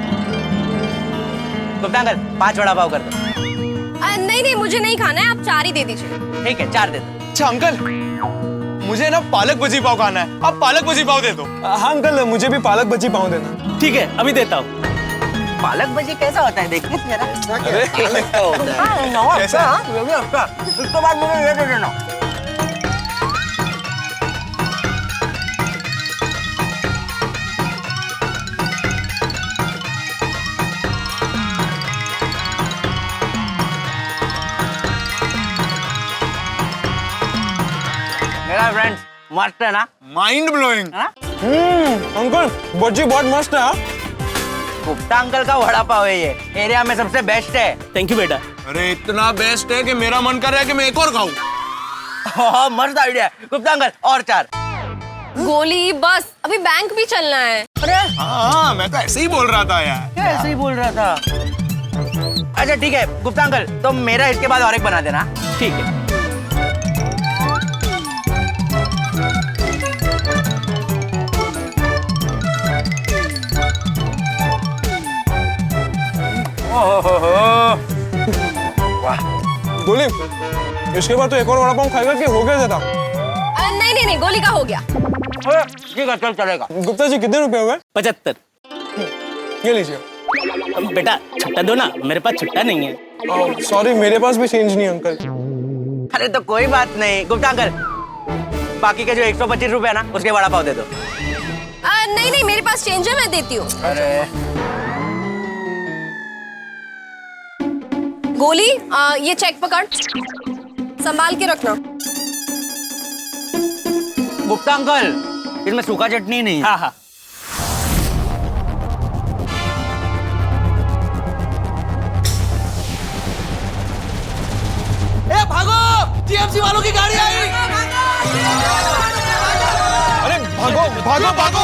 गुप्ता अंकल, 5 वड़ा पाव कर दो। नहीं, मुझे नहीं खाना है, आप 4 ही दे दीजिए। ठीक है, 4 दे दो। अच्छा अंकल, मुझे ना पालक भजी पाव खाना है, आप पालक भजी पाव दे दो। हाँ अंकल, मुझे भी पालक भजी पाव देना। ठीक है, अभी देता हूँ। पालक भजी कैसा होता है देखिए जरा। उसके बाद मुझे ये दे देना। मेरा फ्रेंड्स मस्त है ना? Mind blowing. अंकल, भजी बहुत मस्त है। गुप्ता अंकल का वड़ा पाव है ये, एरिया में सबसे बेस्ट है। थैंक यू बेटा। अरे इतना बेस्ट है कि मेरा मन कर रहा है कि मैं एक और खाऊं। मस्त आइडिया है। गुप्ता अंकल, और 4। गोली बस, अभी बैंक भी चलना है। अरे हाँ, मैं तो ऐसे ही बोल रहा था यार। क्या ऐसे ही बोल रहा था? अच्छा ठीक है गुप्ता अंकल, तो मेरा इसके बाद और एक बना देना। ठीक है। गोली, इसके बाद तो एक और वड़ा पाव खाएगा कि हो गया ज्यादा? नहीं, गोली का हो गया। ठीक है, चल चलेगा। गुप्ता जी, कितने रुपए हो गए? 75। ये लीजिए। बेटा छुट्टा दो ना, मेरे पास छुट्टा नहीं है। सॉरी, मेरे पास भी चेंज नहीं अंकल। अरे तो कोई बात नहीं गुप्ता अंकल, बाकी के जो 125 रुपए है ना, उसके वड़ा पाव दे दो। नहीं, मेरे पास चेंज है, मैं देती हूँ। अरे गोली, ये चेक पकड़, संभाल के रखना। गुप्ता अंकल, इसमें सूखा चटनी नहीं है। हाँ। ए भागो, टीएमसी वालों की गाड़ी आई। अरे भागो फ्रेंड्स, भागो।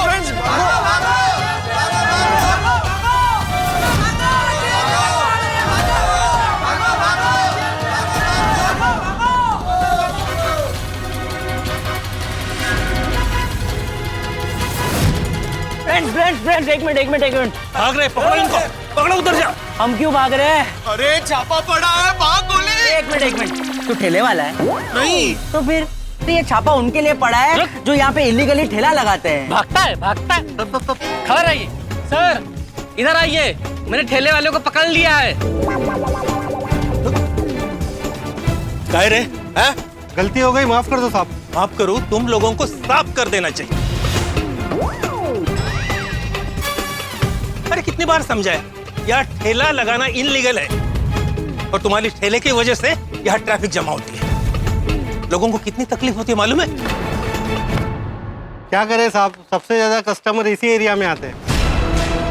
फ्रेंड्स, एक मिनट। भाग रहे, पकड़ो इनको, पकड़ो, उधर जा। हम क्यों भाग रहे हैं? अरे छापा पड़ा है, भाग गोली। एक मिनट। तू ठेले वाला है? नहीं। तो फिर तो ये छापा उनके लिए पड़ा है जो यहाँ पे इलीगली ठेला लगाते हैं। भागता है। खबर आइए सर, इधर आइए, मैंने ठेले वाले को पकड़ लिया है। कह रहे हैं? गलती हो गई, माफ कर दो साहब। माफ करो, तुम लोगों को साफ कर देना चाहिए। अरे कितनी बार समझाया, यहाँ ठेला लगाना इनलीगल है और तुम्हारी ठेले की वजह से यहाँ ट्रैफिक जमा होती है। लोगों को कितनी तकलीफ होती है मालूम है? क्या करें साहब, सबसे ज्यादा कस्टमर इसी एरिया में आते हैं।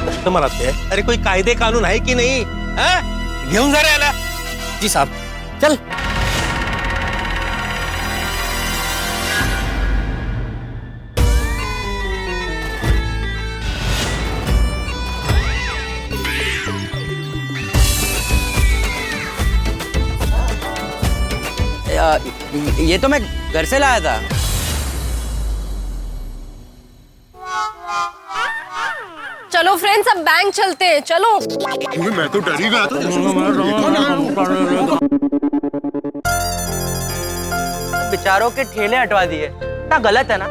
कस्टमर आते हैं? अरे कोई कायदे कानून है कि नहीं? घेऊन जा रहे? जी साहब, चल। ये तो मैं घर से लाया था। चलो फ्रेंड्स, अब बैंक चलते हैं, चलो। मैं तो डर ही गया था। बेचारों के ठेले हटवा दिए, क्या गलत है ना?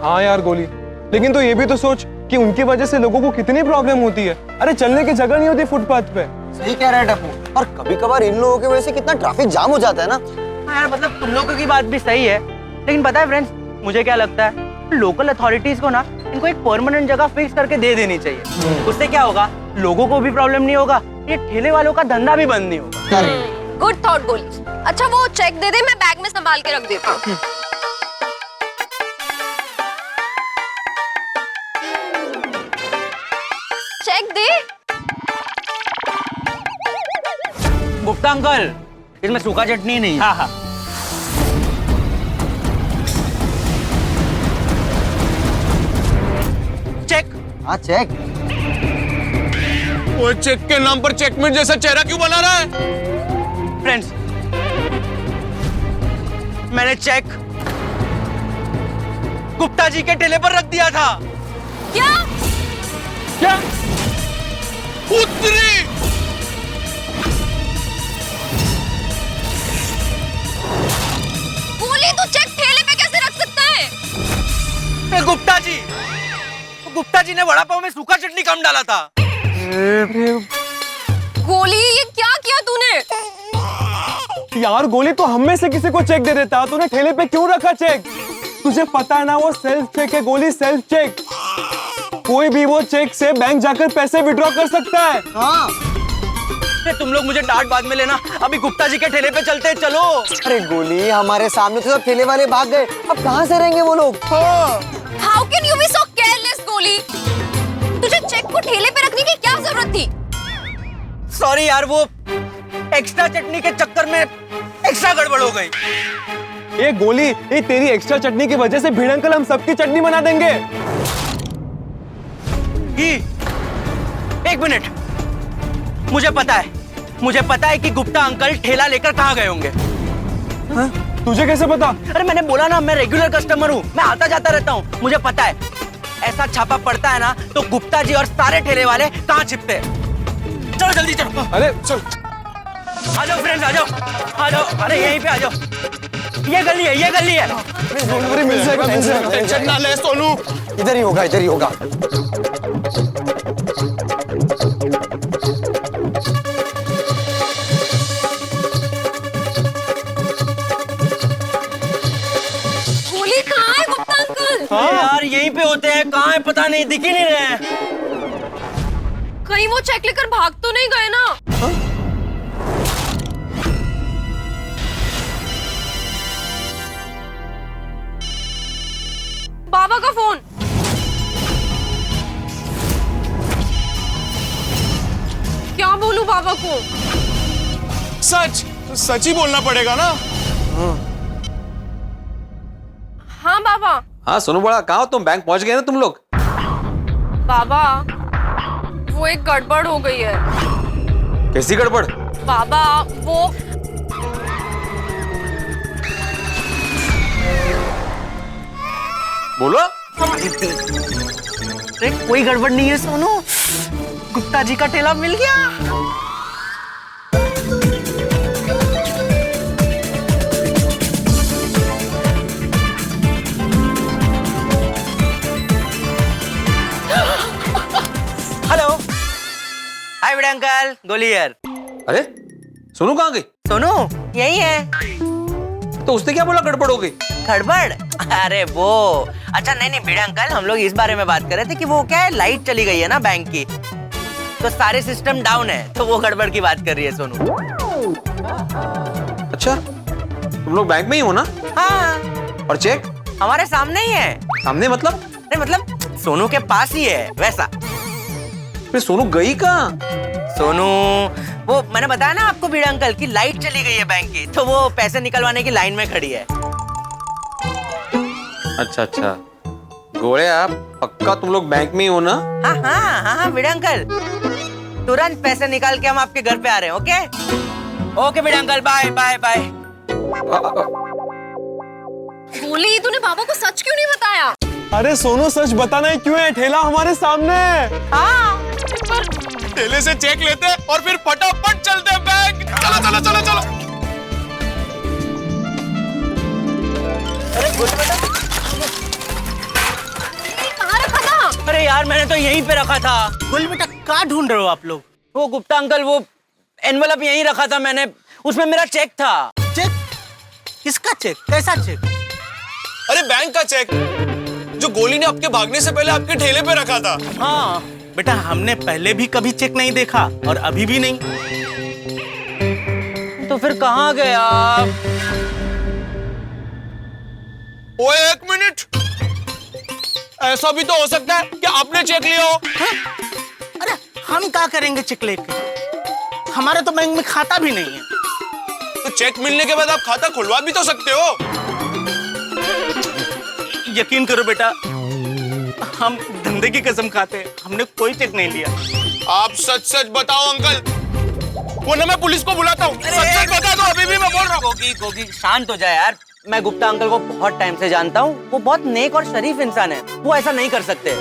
हाँ यार गोली, लेकिन तो ये भी तो सोच कि उनकी वजह से लोगों को कितनी प्रॉब्लम होती है। अरे चलने की जगह नहीं होती फुटपाथ पे। सही कह रहा है टप्पू। और कभी कभार इन लोगों की वजह से कितना ट्रैफिक जाम हो जाता है ना। हाँ यार, मतलब तुम लोगों की बात भी सही है, लेकिन पता है फ्रेंड्स, मुझे क्या लगता है, लोकल अथॉरिटीज को ना इनको एक परमानेंट जगह फिक्स करके दे देनी चाहिए। उससे क्या होगा, लोगों को भी प्रॉब्लम नहीं होगा, ये ठेले वालों का धंधा भी बंद नहीं होगा। गुड थॉट गोली। अच्छा वो चेक दे दे, मैं बैग में संभाल के रख देता हूँ। चेक दे। गुप्ता अंकल, इसमें सूखा चटनी नहीं है। हाँ हाँ। चेक। हाँ चेक। वो चेक के नाम पर चेकमेट जैसा चेहरा क्यों बना रहा है? फ्रेंड्स, मैंने चेक गुप्ता जी के ठेले पर रख दिया था। क्या? क्या? उतरी! गोली, तू चेक ठेले पे कैसे रख सकता है? गुप्ता जी ने वड़ा पाव में सूखा चटनी कम डाला था। गोली, ये क्या किया तूने? यार गोली, तो हम में से किसी को चेक दे देता, तूने ठेले पे क्यों रखा चेक? तुझे पता है ना वो सेल्फ चेक है गोली, सेल्फ चेक। कोई भी वो चेक से बैंक जाकर पैसे विड्रॉ कर सकता है। हाँ। तुम लोग मुझे डांट बाद में लेना, अभी गुप्ता जी के ठेले पे चलते हैं, चलो। अरे गोली, हमारे सामने तो सब ठेले वाले भाग गए, अब कहाँ से रहेंगे वो लोग? How can you be so careless, गोली? तुझे चेक को ठेले पे रखने की क्या जरूरत थी? सॉरी यार, वो एक्स्ट्रा चटनी के चक्कर में एक्स्ट्रा गड़बड़ हो गई। ये गोली, ये तेरी एक्स्ट्रा चटनी की वजह से भीड़ अंकल हम सबकी चटनी बना देंगे। एक मिनट, मुझे पता है कि गुप्ता अंकल ठेला लेकर कहाँ गए होंगे। हाँ? तुझे कैसे पता? अरे मैंने बोला ना, मैं रेगुलर कस्टमर हूँ, मैं आता जाता रहता हूँ, मुझे पता है। ऐसा छापा पड़ता है ना तो गुप्ता जी और सारे ठेले वाले कहाँ छिपते हैं। चलो जल्दी चलो। अरे चल, आ जाओ फ्रेंड्स, आ जाओ। अरे यहीं पे आ जाओ, ये गली है। मिल जाएगा। टेंशन ना ले सोनू, इधर ही होगा। गोली, कहाँ है गुप्ता अंकल? हाँ यार, यहीं पे होते हैं, कहाँ है पता नहीं, दिख ही नहीं रहे हैं। कहीं वो चेक लेकर भाग तो नहीं गए ना? बाबा का फोन। क्या बोलूं बाबा को? सच ही बोलना पड़ेगा ना। हाँ बाबा। हाँ सोनू बड़ा, कहाँ हो तुम? बैंक पहुंच गए ना तुम लोग? बाबा, वो एक गड़बड़ हो गई है। कैसी गड़बड़? बाबा, वो बोलो। अरे कोई गड़बड़ नहीं है सोनू, गुप्ता जी का ठेला मिल गया। हेलो, हाय बड़े अंकल, गोली हियर। अरे सोनू कहाँ गई? सोनू यही है। तो उसने क्या बोला गड़बड़ हो गई? गड़बड़? अरे वो, अच्छा नहीं भिड़े अंकल, हम लोग इस बारे में बात कर रहे थे कि वो क्या है, लाइट चली गई है ना बैंक की, तो सारे सिस्टम डाउन है, तो वो गड़बड़ की बात कर रही है सोनू। अच्छा, तुम लोग बैंक में ही हो ना? हाँ। और चेक? हमारे सामने ही है। सामने मतलब? नहीं मतलब सोनू के पास ही है वैसा। फिर सोनू गई कहाँ? सोनू, वो मैंने बताया ना आपको भिड़े अंकल की लाइट चली गई है बैंक की, तो वो पैसे निकलवाने की लाइन में खड़ी है। अच्छा, गोले आप पक्का तुम लोग बैंक में ही हो ना? हाँ भिड़े अंकल, तुरंत पैसे निकाल के हम आपके घर पे आ रहे हैं। ओके भिड़े अंकल, बाय बाय बाय। गोली, तूने बाबा को सच क्यों नहीं बताया? अरे सोनू, सच बताना ही क्यों है, ठेला हमारे सामने है। हाँ, ठेले से चेक लेते और फिर फटाफट चलते बैंक। चलो। अरे गोली बेटा, कहाँ रखा था? अरे यार मैंने तो यहीं पे रखा था। गोली बेटा, कहाँ ढूंढ रहे हो आप लोग? वो गुप्ता अंकल वो एनवेलप यहीं रखा था मैंने, उसमें मेरा चेक था। चेक? किसका चेक? कैसा चेक? अरे बैंक का चेक, जो गोली ने आपके भागने से पहले आपके ठेले पे रखा था। हाँ बेटा, हमने पहले भी कभी चेक नहीं देखा और अभी भी नहीं। तो फिर कहाँ गया? ओए एक मिनट, ऐसा भी तो हो सकता है कि आपने चेक लिया हो। अरे हम क्या करेंगे चेक लेके? हमारे तो बैंक में खाता भी नहीं है। तो चेक मिलने के बाद आप खाता खुलवा भी तो सकते हो। यकीन करो बेटा, हम धंधे की कसम खाते हैं, हमने कोई चेक नहीं लिया। आप सच सच बताओ अंकल, वरना मैं पुलिस को बुलाता हूँ। सच सच बता दो, अभी भी मैं बोल रहा हूँ। गोगी शांत हो जाए यार। मैं गुप्ता अंकल को बहुत टाइम से जानता हूँ, वो बहुत नेक और शरीफ इंसान है, वो ऐसा नहीं कर सकते।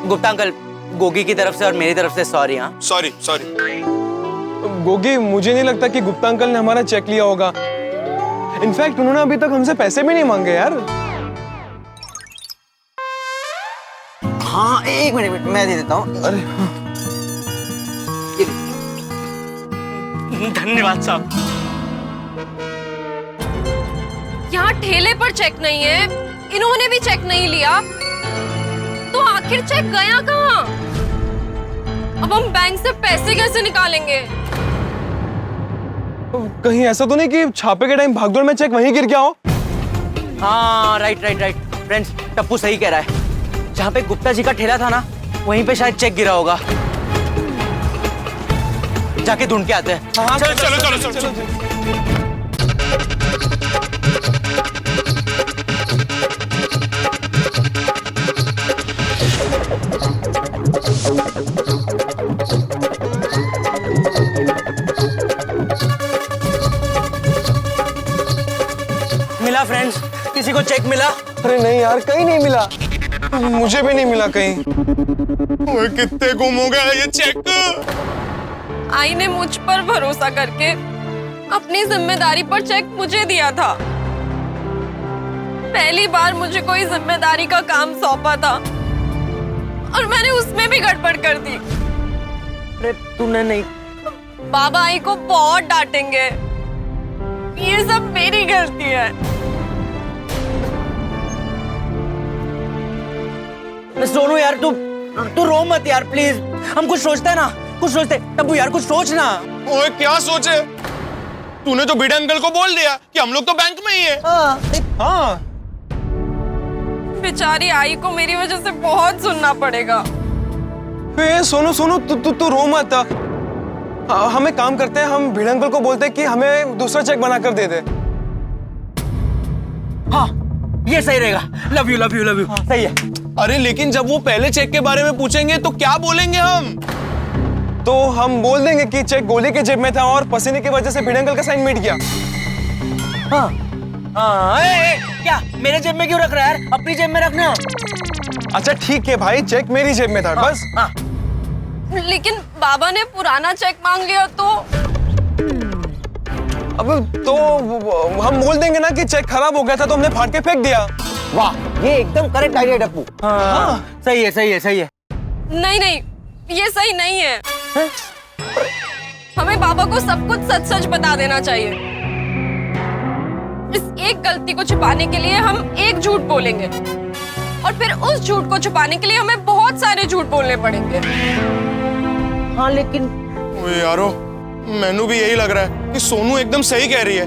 गुप्ता अंकल, गोगी की तरफ से और मेरी तरफ से सॉरी। हाँ सॉरी। गोगी, मुझे नहीं लगता कि गुप्ता अंकल ने हमारा चेक लिया होगा। इनफैक्ट उन्होंने अभी तक हमसे पैसे भी नहीं मांगे यार। हाँ एक मिनट मैं दे देता हूँ। अरे धन्यवाद साहब। यहाँ ठेले पर चेक नहीं है, इन्होंने भी चेक नहीं लिया, तो आखिर चेक गया कहाँ? अब हम बैंक से पैसे कैसे निकालेंगे? कहीं ऐसा तो नहीं कि छापे के टाइम भागदौड़ में चेक वहीं गिर गया हो? हाँ राइट। फ्रेंड्स, टप्पू सही कह रहा है, जहाँ पे गुप्ता जी का ठेला था ना, वहीं पे शायद चेक गिरा होगा। जाके ढूंढ के आते हैं। हाँ, चलो। मिला फ्रेंड्स? किसी को चेक मिला? अरे नहीं यार, कहीं नहीं मिला। मुझे भी नहीं मिला कहीं। कितने गुम हो गया ये चेक। आई ने मुझ पर भरोसा करके अपनी जिम्मेदारी पर चेक मुझे दिया था। पहली बार मुझे कोई जिम्मेदारी का काम सौंपा था और मैंने उसमें भी गड़बड़ कर दी। अरे तूने नहीं। बाबा आई को बहुत डांटेंगे, ये सब मेरी गलती है। सोनू यार, तू रो मत यार प्लीज। हम कुछ सोचते हैं ना, कुछ सोचते। तब्बू यार कुछ सोच ना। ओए क्या सोचे? तूने तो भिड़े अंकल को बोल दिया कि हम लोग तो बैंक में ही है। हाँ। बेचारी आई को मेरी वजह से बहुत सुनना पड़ेगा। सोनू तू रो मत। हम एक काम करते हैं, हम भिड़े अंकल को बोलते हैं कि हमें दूसरा चेक बना कर दे दे। हाँ ये सही रहेगा। Love you. सही है। अरे लेकिन जब वो पहले चेक के बारे में पूछेंगे तो क्या बोलेंगे हम? तो हम बोल देंगे कि चेक गोली के जेब में था और पसीने की वजह से भिड़े अंकल का साइन मिट गया। हाँ। क्या मेरे जेब में क्यों रख रहा है यार? अपनी जेब में रखना। अच्छा ठीक है भाई, चेक मेरी जेब में था। हाँ, बस। हाँ। लेकिन बाबा ने पुराना चेक मांग लिया तो? अब तो हम बोल देंगे ना कि चेक खराब हो गया था तो हमने फाड़ के फेंक दिया। वाह, ये एकदम करेक्ट आइडिया टप्पू। हाँ। सही है। नहीं, ये सही नहीं है। हमें बाबा को सब कुछ सच बता देना चाहिए। इस एक गलती को छुपाने के लिए हम एक झूठ बोलेंगे और फिर उस झूठ को छुपाने के लिए हमें बहुत सारे झूठ बोलने पड़ेंगे। हाँ लेकिन ओए यारो, मैनू भी यही लग रहा है कि सोनू एकदम सही कह रही है।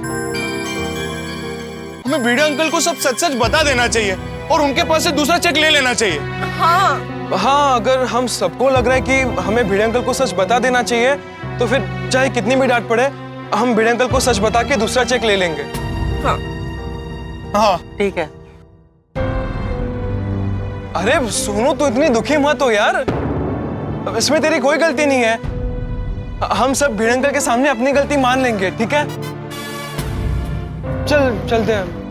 हमें भिड़े अंकल को सब सच बता देना चाहिए और उनके पास से दूसरा चेक ले लेना चाहिए। हाँ, अगर हम सबको लग रहा है कि हमें भिड़े अंकल को सच बता देना चाहिए तो फिर चाहे कितनी भी डांट पड़े, हम भिड़े अंकल को सच बता के दूसरा चेक ले लेंगे। हाँ ठीक है। अरे सोनू, तू इतनी दुखी मत हो यार, इसमें तेरी कोई गलती नहीं है। हम सब भिड़े अंकल के सामने अपनी गलती मान लेंगे, ठीक है? चलते हैं।